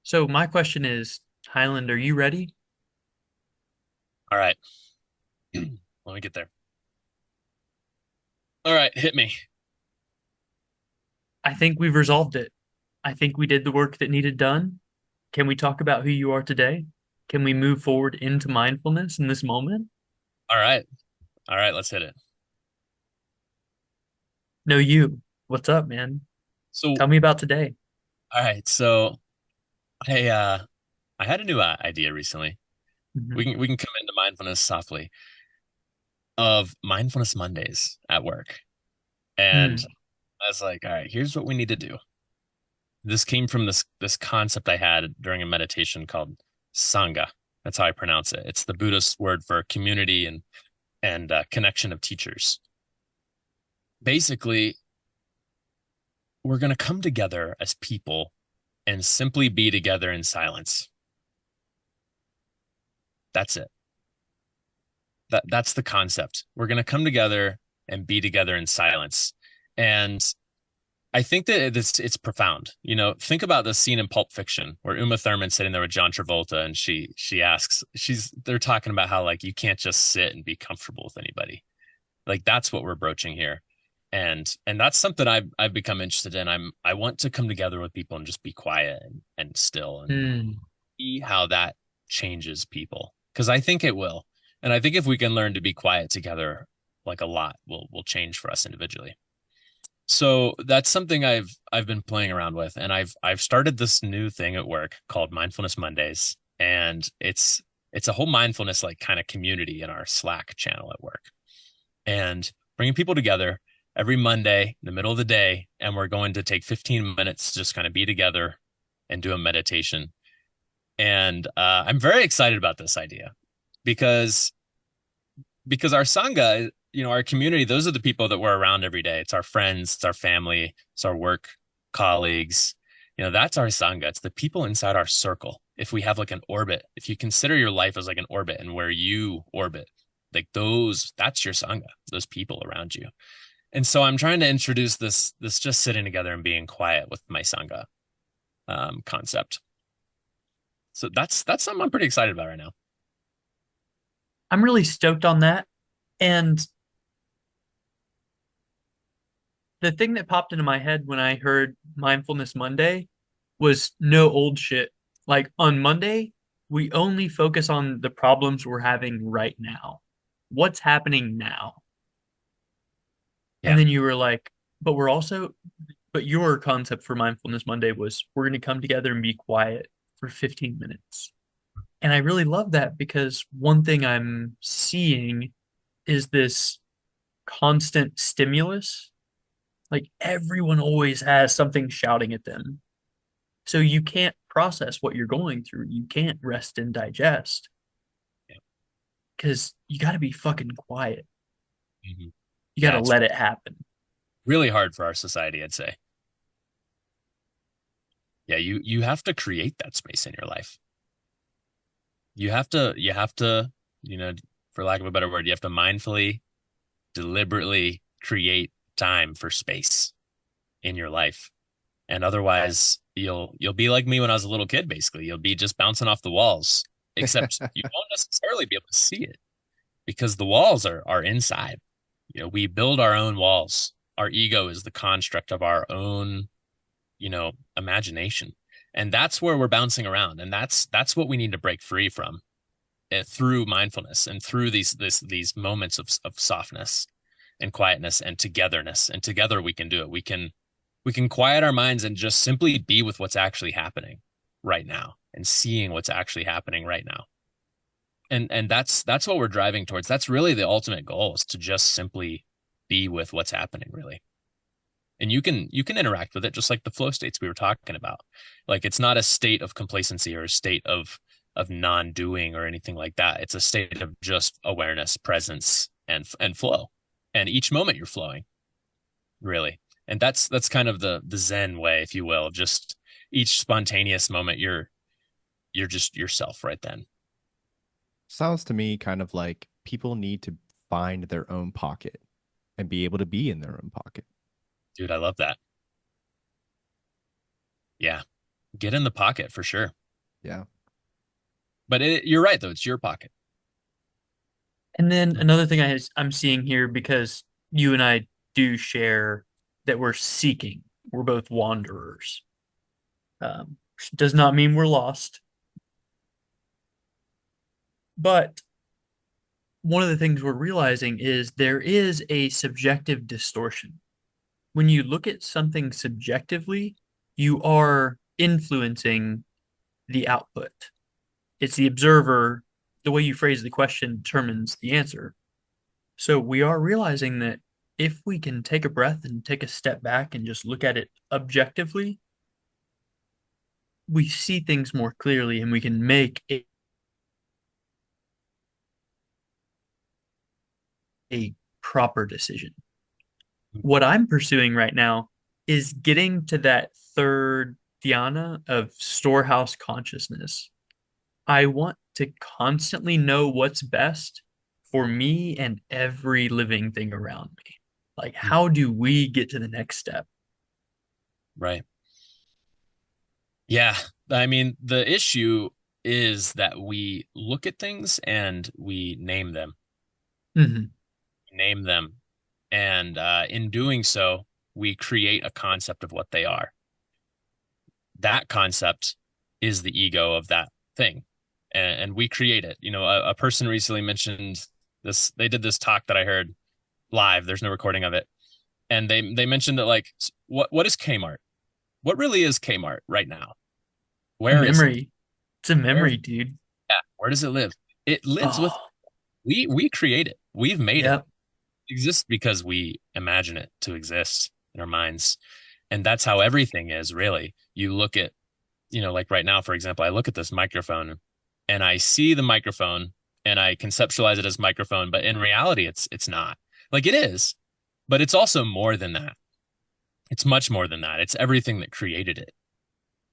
So my question is, Highland, are you ready? All right. Let me get there. All right, hit me. I think we've resolved it. I think we did the work that needed done. Can we talk about who you are today? Can we move forward into mindfulness in this moment? All right. All right, let's hit it. No, you. What's up, man? So, Tell me about today. all right. So, I had a new idea recently. Mhm. We can come into mindfulness softly of mindfulness Mondays at work. And Hmm. I was like, all right, here's what we need to do. This came from this concept I had during a meditation called Sangha. That's how I pronounce it. It's the Buddhist word for community and connection of teachers. Basically, we're going to come together as people and simply be together in silence. That's it. That's the concept. We're going to come together and be together in silence. And I think that it's profound. Think about the scene in Pulp Fiction where Uma Thurman's sitting there with John Travolta, and she asks, they're talking about how like you can't just sit and be comfortable with anybody. Like that's what we're broaching here. And that's something I've become interested in. I want to come together with people and just be quiet and still and Hmm. see how that changes people. Because I think it will. And I think if we can learn to be quiet together, like a lot will change for us individually. So that's something I've been playing around with, and I've started this new thing at work called Mindfulness Mondays, and it's a whole mindfulness like kind of community in our Slack channel at work, and bringing people together every Monday in the middle of the day, and we're going to take 15 minutes to just kind of be together and do a meditation. And I'm very excited about this idea because our sangha, our community, those are the people that we're around every day. It's our friends, it's our family, it's our work colleagues. That's our sangha. It's the people inside our circle. If we have like an orbit, if you consider your life as like an orbit and where you orbit, like that's your sangha, those people around you. And so I'm trying to introduce this just sitting together and being quiet with my sangha concept. So that's something I'm pretty excited about right now. I'm really stoked on that. And the thing that popped into my head when I heard Mindfulness Monday was no old shit. Like on Monday, we only focus on the problems we're having right now. What's happening now? And Yeah. then you were like, but your concept for Mindfulness Monday was we're going to come together and be quiet for 15 minutes. And I really love that because one thing I'm seeing is this constant stimulus. Like everyone always has something shouting at them. So you can't process what you're going through. You can't rest and digest Yeah. because you got to be fucking quiet. Mhm. You got Yeah, to it's let it happen. really hard for our society, I'd say. Yeah, you have to create that space in your life. You have to, you know, for lack of a better word, you have to mindfully, deliberately create time for space in your life. And otherwise, you'll be like me when I was a little kid, basically. You'll be just bouncing off the walls, except you won't necessarily be able to see it because the walls are inside. We build our own walls. Our ego is the construct of our own, imagination. And that's where we're bouncing around. And that's what we need to break free from through mindfulness and through these moments of softness and quietness and togetherness. And together we can do it. We can quiet our minds and just simply be with what's actually happening right now and seeing what's actually happening right now. And that's what we're driving towards. That's really the ultimate goal, is to just simply be with what's happening really. And you can interact with it just like the flow states we were talking about. Like it's not a state of complacency or a state of non-doing or anything like that. It's a state of just awareness, presence, and flow. And each moment you're flowing, really. And that's kind of the Zen way, if you will. Just each spontaneous moment you're just yourself right then. Sounds to me kind of like people need to find their own pocket and be able to be in their own pocket. Dude, I love that. Yeah. Get in the pocket for sure. Yeah. But you're right though, it's your pocket. And then another thing I'm seeing here, because you and I do share that we're seeking, we're both wanderers. Does not mean we're lost, but one of the things we're realizing is there is a subjective distortion. When you look at something subjectively, you are influencing the output. It's the observer, the way you phrase the question determines the answer. So we are realizing that if we can take a breath and take a step back and just look at it objectively, we see things more clearly and we can make a proper decision. What I'm pursuing right now is getting to that third dhyana of storehouse consciousness. I want to constantly know what's best for me and every living thing around me. Like, how do we get to the next step? Right. Yeah. I mean, the issue is that we look at things and we name them, Hmm. name them. And in doing so, we create a concept of what they are. That concept is the ego of that thing. And we create it. You know, a person recently mentioned this, they did this talk that I heard live. There's no recording of it. And they mentioned that like what is Kmart? What really is Kmart right now? A Where is it? memory. It's a Where memory, dude. Yeah, where does it live? It lives with Oh, we create it. We've made it. yep. It exists because we imagine it to exist in our minds. And that's how everything is, really. You look at, you know, like right now, for example, I look at this microphone and I see the microphone and I conceptualize it as microphone, but in reality it's not. Like it is, but it's also more than that. It's much more than that. It's everything that created it.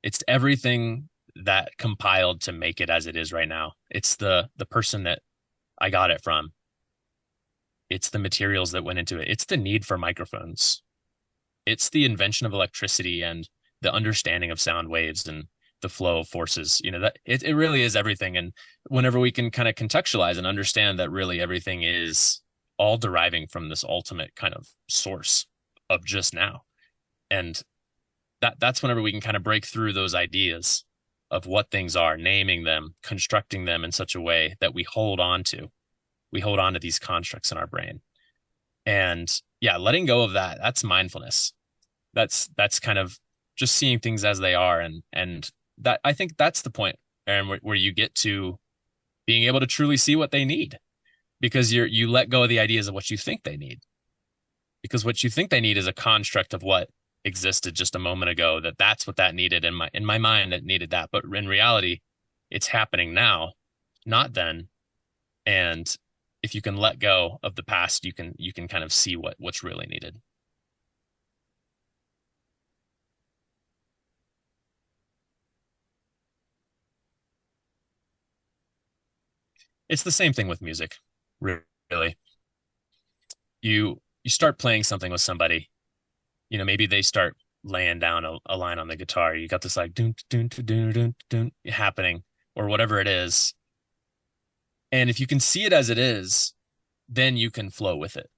It's everything that compiled to make it as it is right now. It's the person that I got it from. It's the materials that went into it. It's the need for microphones. It's the invention of electricity and the understanding of sound waves and the flow of forces. You know, that it really is everything. And whenever we can kind of contextualize and understand that really everything is all deriving from this ultimate kind of source of just now. And that's whenever we can kind of break through those ideas of what things are, naming them, constructing them in such a way that we hold on to. We hold on to these constructs in our brain. And yeah, letting go of that, that's mindfulness. That's kind of just seeing things as they are. And that I think that's the point, Aaron, where you get to being able to truly see what they need because you let go of the ideas of what you think they need. Because what you think they need is a construct of what existed just a moment ago, that's what that needed. In my mind, it needed that. But in reality, it's happening now, not then. And if you can let go of the past, you can kind of see what's really needed. It's the same thing with music, really. You start playing something with somebody, you know, maybe they start laying down a line on the guitar. You got this like doon doon doon doon doon happening or whatever it is. And if you can see it as it is, then you can flow with it.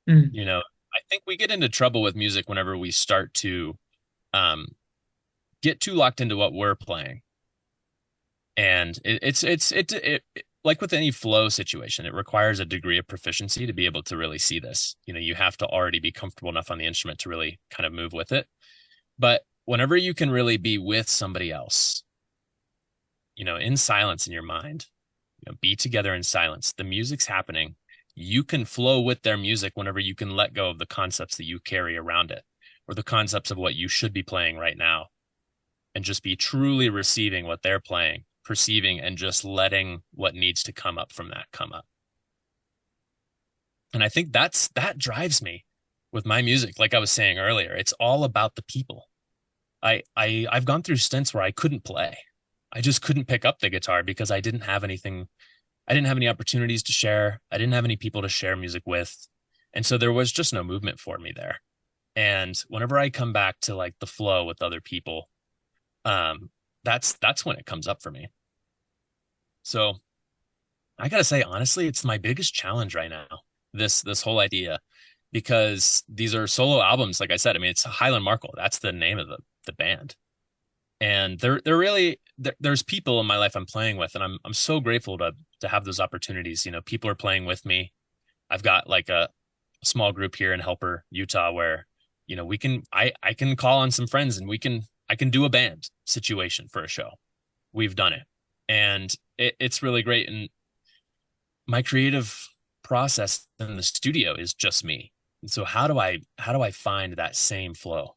Mm. You know, I think we get into trouble with music whenever we start to um, get too locked into what we're playing. And it like with any flow situation, it requires a degree of proficiency to be able to really see this. You know, you have to already be comfortable enough on the instrument to really kind of move with it. But whenever you can really be with somebody else, you know, in silence in your mind, you know, be together in silence, the music's happening. you can flow with their music whenever you can let go of the concepts that you carry around it, or the concepts of what you should be playing right now, and just be truly receiving what they're playing, perceiving, and just letting what needs to come up from that come up. And I think that drives me with my music. Like I was saying earlier, it's all about the people. I've gone through stints where I couldn't play. I just couldn't pick up the guitar because I didn't have anything. I didn't have any opportunities to share. I didn't have any people to share music with. And so there was just no movement for me there. And whenever I come back to like the flow with other people, um, that's when it comes up for me. So I gotta say, honestly, it's my biggest challenge right now. This whole idea, because these are solo albums. Like I said, I mean, it's Hyland Markle. That's the name of the band, and they're really there's people in my life I'm playing with, and I'm so grateful to have those opportunities. You know, people are playing with me. I've got like a small group here in Helper, Utah, where you know we can I can call on some friends and I can do a band situation for a show. We've done it, and it's really great. And my creative process in the studio is just me. And so how do I find that same flow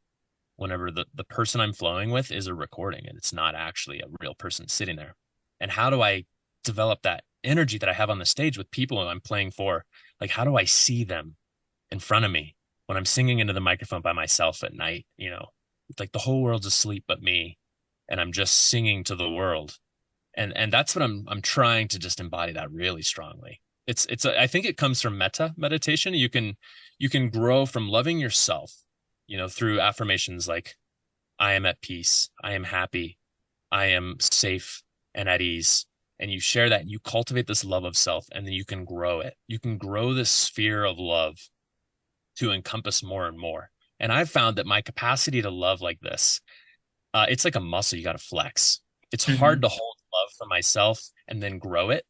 whenever the person I'm flowing with is a recording and it's not actually a real person sitting there? And how do I develop that energy that I have on the stage with people I'm playing for? Like how do I see them in front of me when I'm singing into the microphone by myself at night, you know? It's like the whole world's asleep but me, and I'm just singing to the world. And that's what I'm trying to just embody that really strongly. I think it comes from metta meditation. You can grow from loving yourself, you know, through affirmations like I am at peace, I am happy, I am safe and at ease. And you share that, you cultivate this love of self, and then you can grow it. You can grow this sphere of love to encompass more and more. And I've found that my capacity to love like this, it's like a muscle you got to flex. It's hard Hmm. to hold love for myself and then grow it.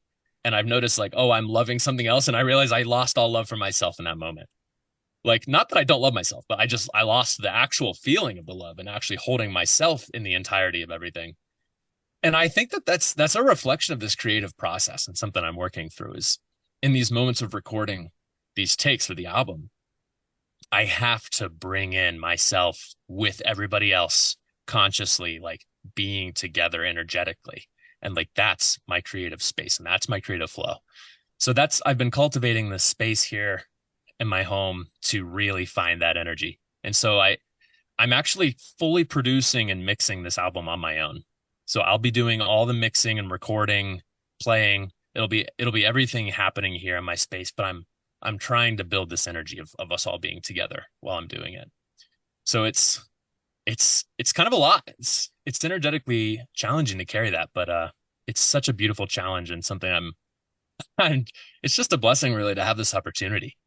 And I've noticed like, oh, I'm loving something else. And I realize I lost all love for myself in that moment. Like, not that I don't love myself, but I lost the actual feeling of the love and actually holding myself in the entirety of everything. And I think that that's a reflection of this creative process, and something I'm working through is in these moments of recording these takes for the album. I have to bring in myself with everybody else consciously, like being together energetically. And like that's my creative space and that's my creative flow. So I've been cultivating this space here in my home to really find that energy. And so I'm actually fully producing and mixing this album on my own. So I'll be doing all the mixing and recording, playing. It'll be everything happening here in my space, but I'm trying to build this energy of us all being together while I'm doing it. So it's kind of a lot. It's energetically challenging to carry that, but it's such a beautiful challenge and something I'm it's just a blessing really to have this opportunity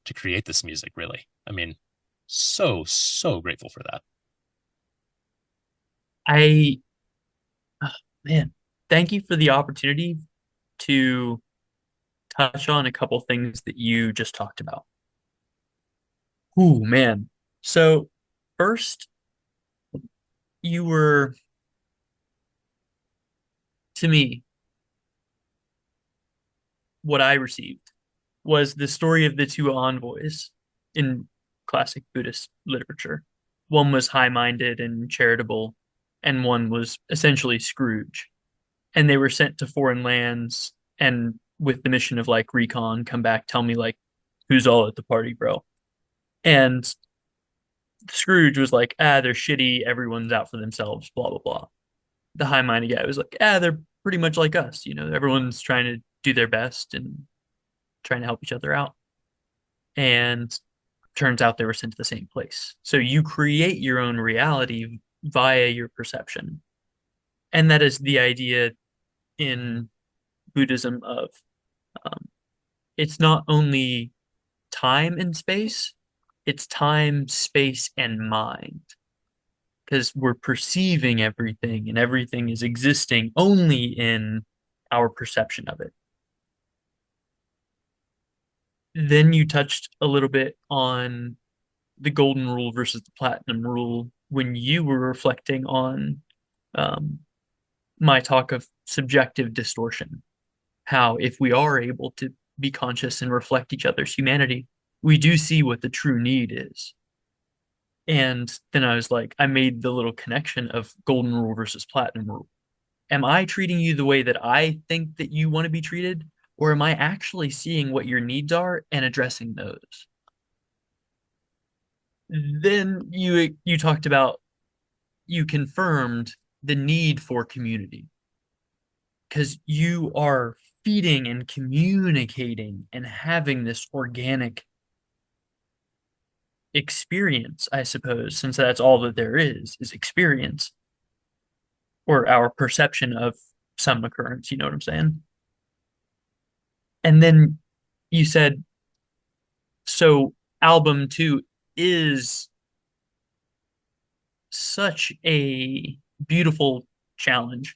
to create this music, really. I mean, so grateful for that. I, oh, man, thank you for the opportunity to touch on a couple things that you just talked about. Ooh, man. So, first, you were, to me, what I received was the story of the two envoys in classic Buddhist literature. One was high-minded and charitable, and one was essentially Scrooge. And they were sent to foreign lands and with the mission of like recon, come back, tell me like who's all at the party, bro. And Scrooge was like, they're shitty, everyone's out for themselves, blah blah blah. The high-minded guy was like, they're pretty much like us, you know, everyone's trying to do their best and trying to help each other out. And turns out they were sent to the same place. So you create your own reality via your perception. And that is the idea in Buddhism of um, it's not only time and space, it's time, space, and mind. Because we're perceiving everything and everything is existing only in our perception of it. Then you touched a little bit on the golden rule versus the platinum rule when you were reflecting on um, my talk of subjective distortion. How, if we are able to be conscious and reflect each other's humanity, we do see what the true need is. And then I was like, I made the little connection of golden rule versus platinum rule. Am I treating you the way that I think that you want to be treated? Or am I actually seeing what your needs are and addressing those? Then you talked about you confirmed the need for community because you are feeding and communicating and having this organic experience, I suppose, since that's all that there is experience or our perception of some occurrence, you know what I'm saying? And then you said, so album two is such a beautiful challenge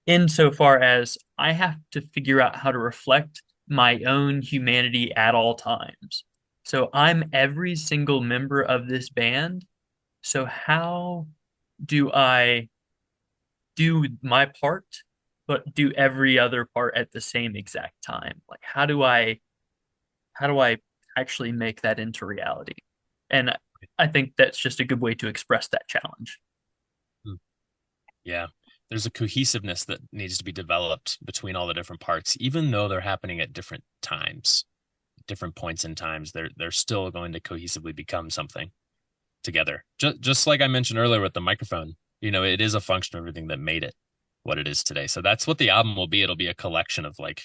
insofar as I have to figure out how to reflect my own humanity at all times. So I'm every single member of this band. So how do I do my part, but do every other part at the same exact time? Like how do I actually make that into reality? And I think that's just a good way to express that challenge. Hmm. Yeah. There's a cohesiveness that needs to be developed between all the different parts, even though they're happening at different times, different points in times. They're still going to cohesively become something together. Just like I mentioned earlier with the microphone, it is a function of everything that made it what it is today. So that's what the album will be. It'll be a collection of like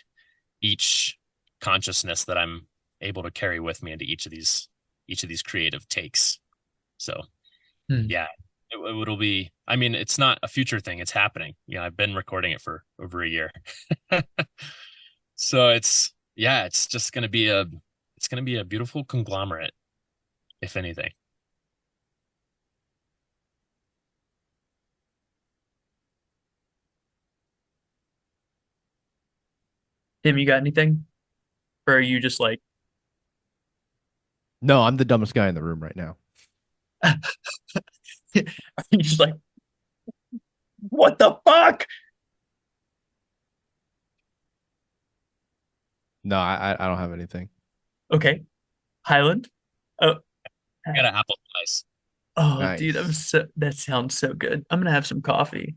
each consciousness that I'm able to carry with me into each of these creative takes. So Hmm. yeah, it'll be, I mean, it's not a future thing, it's happening. I've been recording it for over a year. So it's just going to be a beautiful conglomerate, if anything. Tim, you got anything? Or are you just like, No, I'm the dumbest guy in the room right now. are you just like, what the fuck? No, I don't have anything. Okay, Highland. Oh, I got an apple slice. oh, dude, Nice. that sounds so good. I'm gonna have some coffee.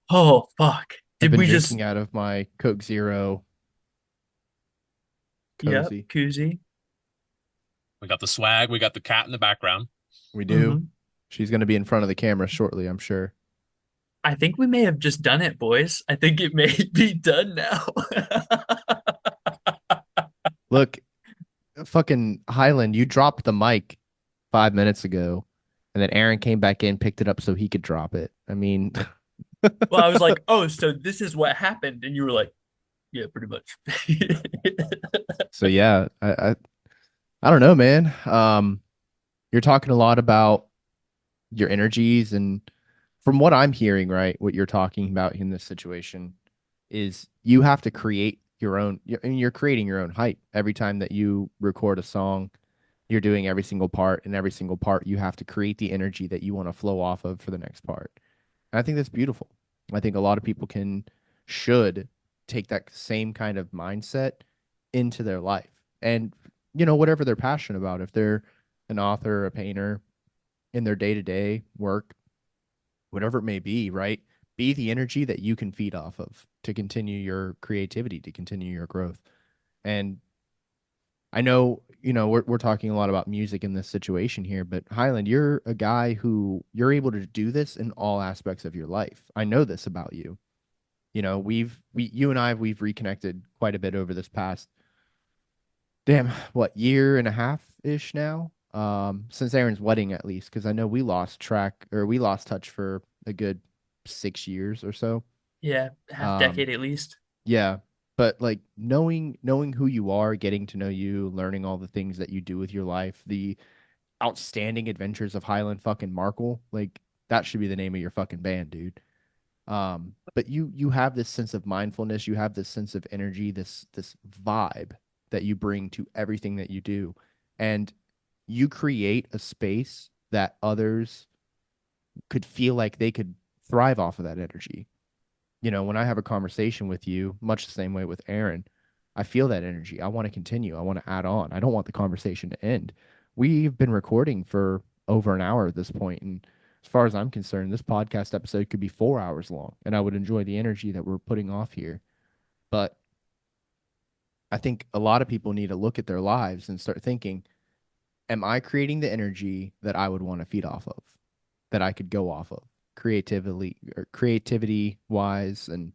Oh, fuck. I've Did been we just, drinking out of my Coke Zero yep, cozy. koozie. We got the swag, we got the cat in the background. We do. Hmm. She's going to be in front of the camera shortly, I'm sure. I think we may have just done it, boys. I think it may be done now. Look, fucking Highland, you dropped the mic 5 minutes ago, and then Aaron came back in, picked it up so he could drop it. I mean, Well, I was like, oh, so this is what happened. And you were like, yeah, pretty much. so yeah, I don't know, man. You're talking a lot about your energies, and from what I'm hearing, right, what you're talking about in this situation is you have to create your own. I mean, you're creating your own hype every time that you record a song. You're doing every single part, and every single part you have to create the energy that you want to flow off of for the next part. And I think that's beautiful. I think a lot of people should take that same kind of mindset into their life. And, whatever they're passionate about, if they're an author, a painter in their day to day work, whatever it may be, right? Be the energy that you can feed off of to continue your creativity, to continue your growth. And I know, we're talking a lot about music in this situation here, but Highland, you're a guy who you're able to do this in all aspects of your life. I know this about you. You and we've reconnected quite a bit over this past, damn, what, year and a half ish now? Since Aaron's wedding at least, because I know we lost touch for a good 6 years or so. Yeah, half Um, decade at least. yeah, but like knowing who you are, getting to know you, learning all the things that you do with your life, the outstanding adventures of Hyland fucking Markle, like that should be the name of your fucking band, dude. But you have this sense of mindfulness, you have this sense of energy, this vibe that you bring to everything that you do. And you create a space that others could feel like they could thrive off of that energy. When I have a conversation with you, much the same way with Aaron, I feel that energy. I want to continue. I want to add on. I don't want the conversation to end. We've been recording for over an hour at this point, and as far as I'm concerned, this podcast episode could be 4 hours long, and I would enjoy the energy that we're putting off here. But I think a lot of people need to look at their lives and start thinking, am I creating the energy that I would want to feed off of, that I could go off of creatively or creativity wise and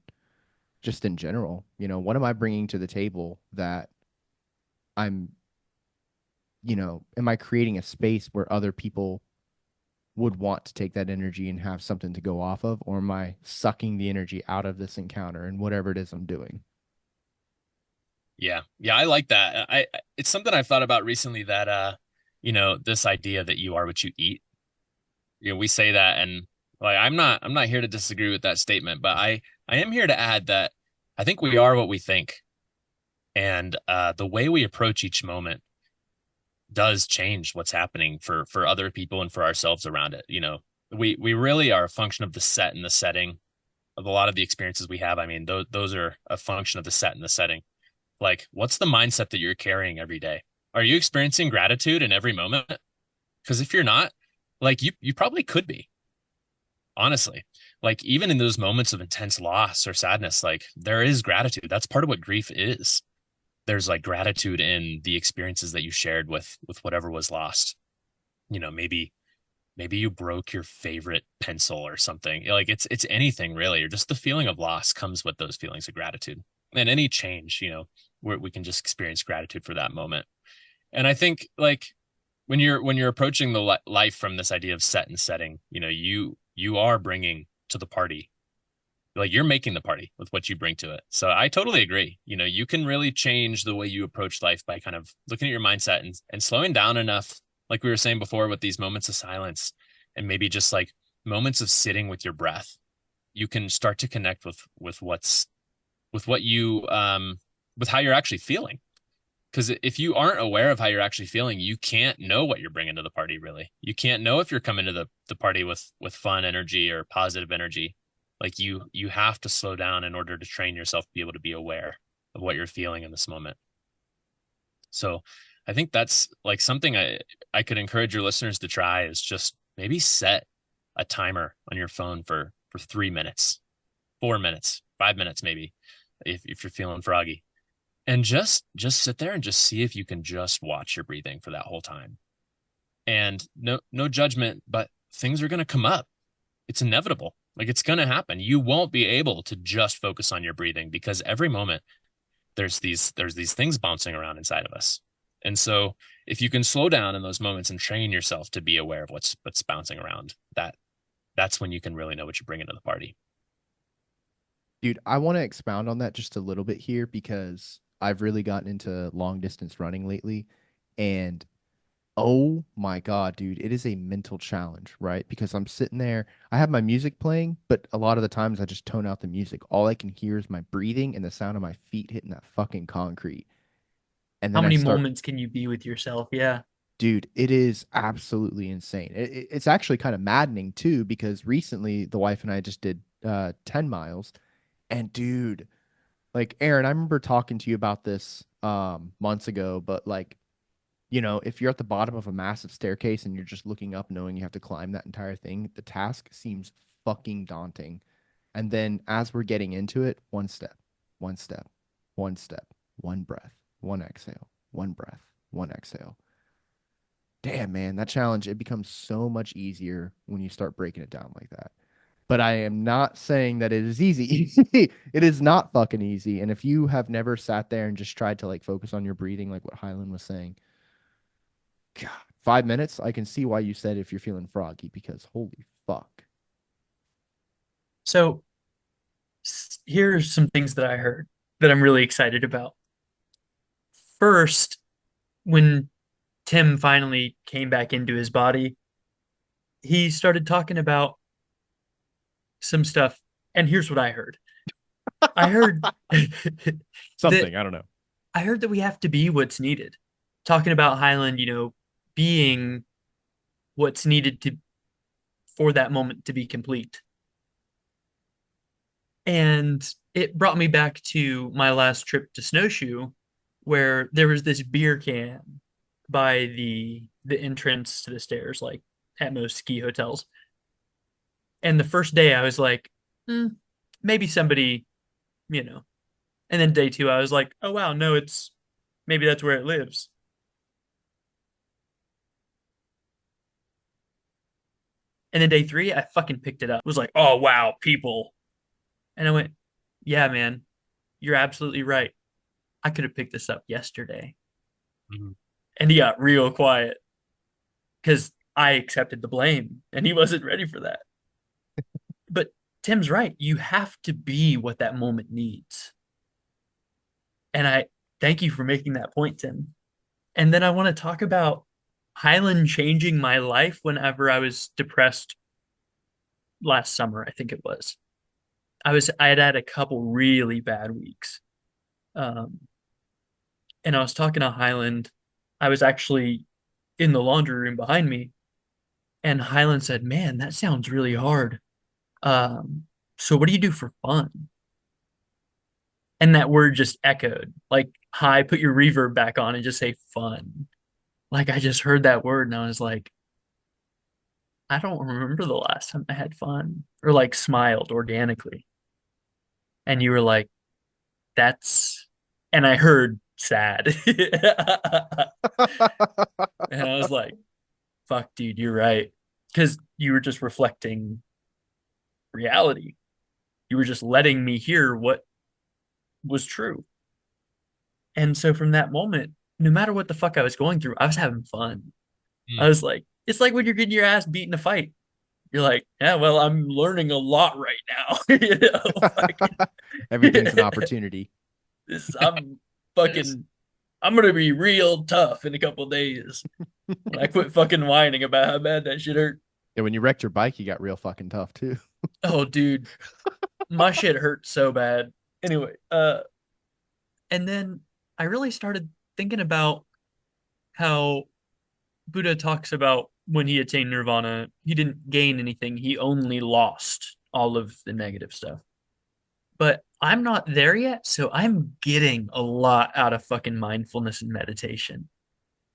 just in general? What am I bringing to the table that I'm, am I creating a space where other people would want to take that energy and have something to go off of, or am I sucking the energy out of this encounter and whatever it is I'm doing? Yeah. Yeah, I like that. It's something I've thought about recently that this idea that you are what you eat. We say that, and like I'm not here to disagree with that statement, but I am here to add that I think we are what we think. And the way we approach each moment does change what's happening for other people and for ourselves around it. We really are a function of the set and the setting of a lot of the experiences we have. I mean, those are a function of the set and the setting. Like, what's the mindset that you're carrying every day? Are you experiencing gratitude in every moment? Because if you're not, like you probably could be, honestly. Like even in those moments of intense loss or sadness, like there is gratitude. That's part of what grief is. There's like gratitude in the experiences that you shared with whatever was lost. Maybe you broke your favorite pencil or something. Like it's anything really, or just the feeling of loss comes with those feelings of gratitude. And any change, where we can just experience gratitude for that moment. And I think like when you're approaching the life from this idea of set and setting, you are bringing to the party, like you're making the party with what you bring to it. So I totally agree. You can really change the way you approach life by kind of looking at your mindset and slowing down enough, like we were saying before, with these moments of silence and maybe just like moments of sitting with your breath. You can start to connect with what you with how you're actually feeling. Because if you aren't aware of how you're actually feeling, you can't know what you're bringing to the party, really. You can't know if you're coming to the party with fun energy or positive energy. Like you have to slow down in order to train yourself to be able to be aware of what you're feeling in this moment. So I think that's like something I could encourage your listeners to try is just maybe set a timer on your phone for 3 minutes, 4 minutes, 5 minutes, maybe, if you're feeling froggy, and just sit there and just see if you can just watch your breathing for that whole time. And no judgment, but things are going to come up. It's inevitable. Like it's going to happen. You won't be able to just focus on your breathing because every moment there's these things bouncing around inside of us. And so if you can slow down in those moments and train yourself to be aware of what's bouncing around, that's when you can really know what you're bringing to the party. Dude, I want to expound on that just a little bit here because I've really gotten into long distance running lately. And oh my God, dude, it is a mental challenge, right? Because I'm sitting there, I have my music playing, but a lot of the times I just tone out the music. All I can hear is my breathing and the sound of my feet hitting that fucking concrete. And How then I many start, moments can you be with yourself? Yeah. dude, it is absolutely insane. It's actually kind of maddening too, because recently the wife and I just did 10 miles. And dude, like Aaron, I remember talking to you about this months ago, but like, if you're at the bottom of a massive staircase and you're just looking up knowing you have to climb that entire thing, the task seems fucking daunting. And then as we're getting into it, one step, one step, one step, one breath, one exhale, one breath, one exhale. Damn, man, that challenge, it becomes so much easier when you start breaking it down like that. But I am not saying that it is easy. It is not fucking easy. And if you have never sat there and just tried to like focus on your breathing, like what Hyland was saying, God, 5 minutes, I can see why you said if you're feeling froggy because holy fuck. So here's some things that I heard that I'm really excited about. First, when Tim finally came back into his body, he started talking about some stuff. And here's what I heard. I heard that Something, I don't know. I heard that we have to be what's needed. Talking about Highland, being what's needed to for that moment to be complete. And it brought me back to my last trip to Snowshoe, where there was this beer can by the entrance to the stairs, like at most ski hotels. And the first day I was like, hmm, maybe somebody, you know. And then day two, I was like, oh wow, no, it's maybe that's where it lives. And then day three, I fucking picked it up. It was like, oh wow, people. And I went, yeah, man, you're absolutely right. I could have picked this up yesterday. Mhm. And he got real quiet because I accepted the blame and he wasn't ready for that. But Tim's right. You have to be what that moment needs. And I thank you for making that point, Tim. And then I want to talk about Hyland changing my life whenever I was depressed last summer, I think it was. I had had a couple really bad weeks. Um, and I was talking to Hyland. I was actually in the laundry room behind me, and Hyland said, "Man, that sounds really hard. So what do you do for fun?" And that word just echoed. Like, hi, put your reverb back on and just say fun. Like I just heard that word and I was like, I don't remember the last time I had fun or like smiled organically. And you were like, that's, and I heard sad. And I was like, fuck, dude, you're right. Because you were just reflecting reality. You were just letting me hear what was true. And so from that moment, no matter what the fuck I was going through, I was having fun. I Mm. was like, it's like when you're getting your ass beat in a fight. You're like, yeah, well, I'm learning a lot right now. Fucking, Everything's an opportunity. I'm It is. fucking, I'm gonna be real tough in a couple days when I quit fucking whining about how bad that shit hurt. And when you wrecked your bike, you got real fucking tough too. Oh, dude, my shit hurt so bad. Anyway, and then I really started thinking about how Buddha talks about when he attained nirvana, he didn't gain anything, he only lost all of the negative stuff. But I'm not there yet, so I'm getting a lot out of fucking mindfulness and meditation.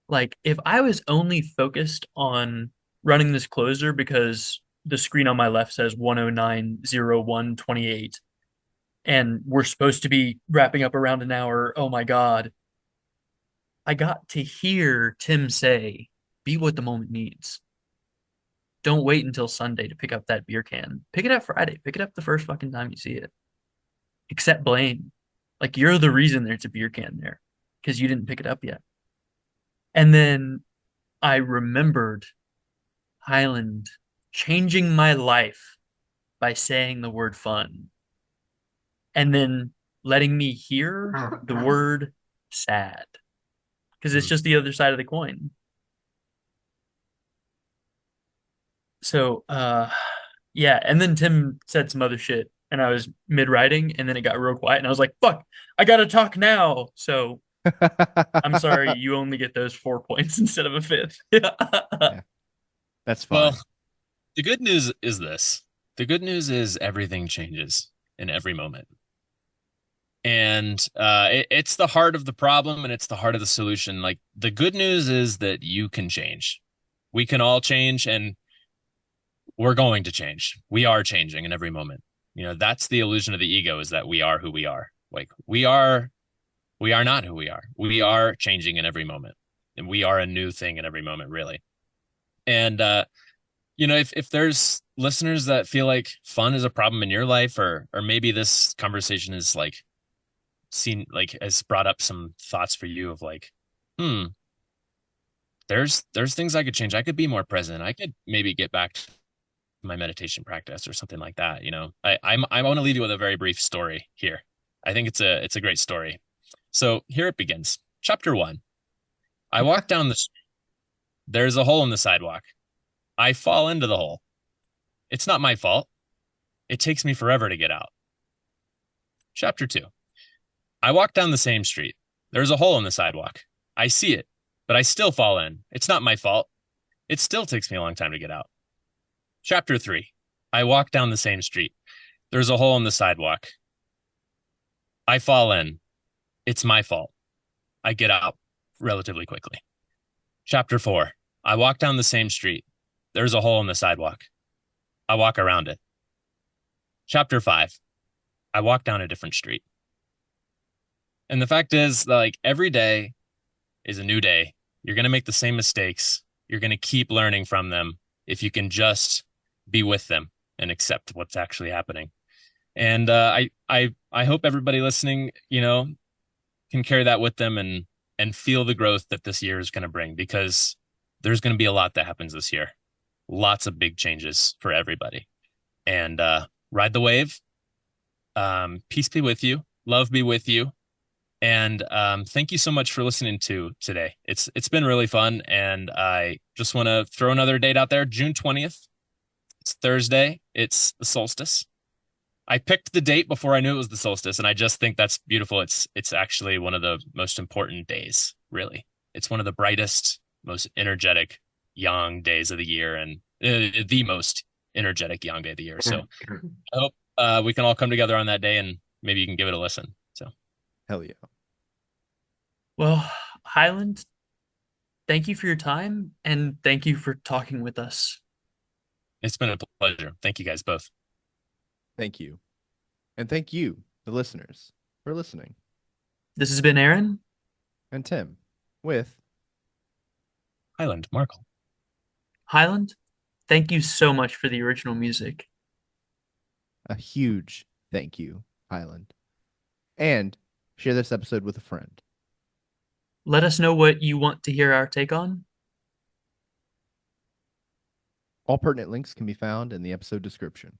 Like, if I was only focused on running this closer because the screen on my left says 109:01:28 and we're supposed to be wrapping up around an hour, oh my God, I got to hear Tim say, be what the moment needs. Don't wait until Sunday to pick up that beer can. Pick it up Friday. Pick it up the first fucking time you see it. Accept blame. Like you're the reason there's a beer can there because you didn't pick it up yet. And then I remembered Highland changing my life by saying the word fun and then letting me hear the word sad because it's Mm. just the other side of the coin. So, yeah. And then Tim said some other shit and I was mid writing and then it got real quiet and I was like, fuck, I gotta talk now. So I'm sorry, you only get those 4 points instead of a fifth. Yeah, that's Well, fine. the good news is this. The good news is everything changes in every moment. And it's the heart of the problem and it's the heart of the solution. Like the good news is that you can change. We can all change and we're going to change. We are changing in every moment. You know, that's the illusion of the ego is that we are who we are. Like we are not who we are. We are changing in every moment. And we are a new thing in every moment, really. And you know, if there's listeners that feel like fun is a problem in your life, or maybe this conversation is like seen like has brought up some thoughts for you of like, hmm, there's things I could change. I could be more present. I could maybe get back to my meditation practice or something like that. You know, I want to leave you with a very brief story here. I think it's a great story. So here it begins. Chapter one. I walk down the street. There's a hole in the sidewalk. I fall into the hole. It's not my fault. It takes me forever to get out. Chapter two. I walk down the same street. There's a hole in the sidewalk. I see it, but I still fall in. It's not my fault. It still takes me a long time to get out. Chapter three. I walk down the same street. There's a hole in the sidewalk. I fall in. It's my fault. I get out relatively quickly. Chapter 4. I walk down the same street. There's a hole in the sidewalk. I walk around it. Chapter 5. I walk down a different street. And the fact is, like, every day is a new day. You're going to make the same mistakes. You're going to keep learning from them if you can just be with them and accept what's actually happening. And I hope everybody listening, can carry that with them and feel the growth that this year is going to bring, because there's going to be a lot that happens this year. Lots of big changes for everybody. And ride the wave. Peace be with you. Love be with you. And thank you so much for listening to today. It's been really fun, and I just want to throw another date out there. June 20th. It's Thursday. It's the solstice. I picked the date before I knew it was the solstice, and I just think that's beautiful. It's actually one of the most important days, really. It's one of the brightest, most energetic yang days of the year, and the most energetic yang day of the year. So I hope we can all come together on that day, and maybe you can give it a listen. So Hell yeah. Well, Highland, thank you for your time and thank you for talking with us. it's been a pleasure. Thank you guys both. Thank you. And thank you, the listeners, for listening. This has been Aaron. And Tim with Hyland Markle. Highland, thank you so much for the original music. a huge thank you, Hyland. And share this episode with a friend. Let us know what you want to hear our take on. All pertinent links can be found in the episode description.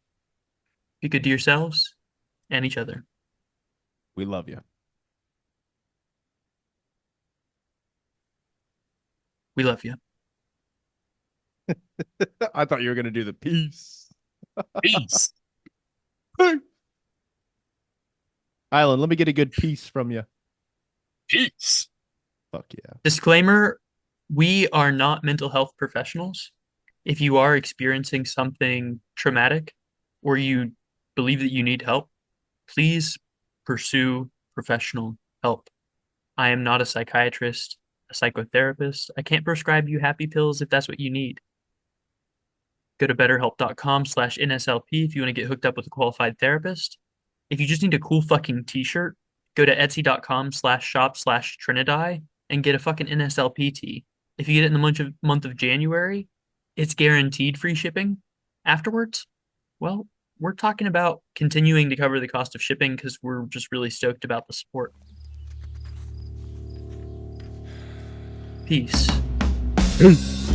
Be good to yourselves and each other. We love you. We love you. I thought you were going to do the peace. Peace. Island, let me get a good piece from you. Peace. Fuck yeah. Disclaimer, we are not mental health professionals. If you are experiencing something traumatic or you believe that you need help, please pursue professional help. I am not a psychiatrist, a psychotherapist. I can't prescribe you happy pills if that's what you need. Go to betterhelp.com/NSLP if you want to get hooked up with a qualified therapist. If you just need a cool fucking t-shirt, go to etsy.com/shop/Trinidad and get a fucking NSLP tee. If you get it in the month of January, it's guaranteed free shipping. Afterwards, well, we're talking about continuing to cover the cost of shipping because we're just really stoked about the support. Peace. Peace.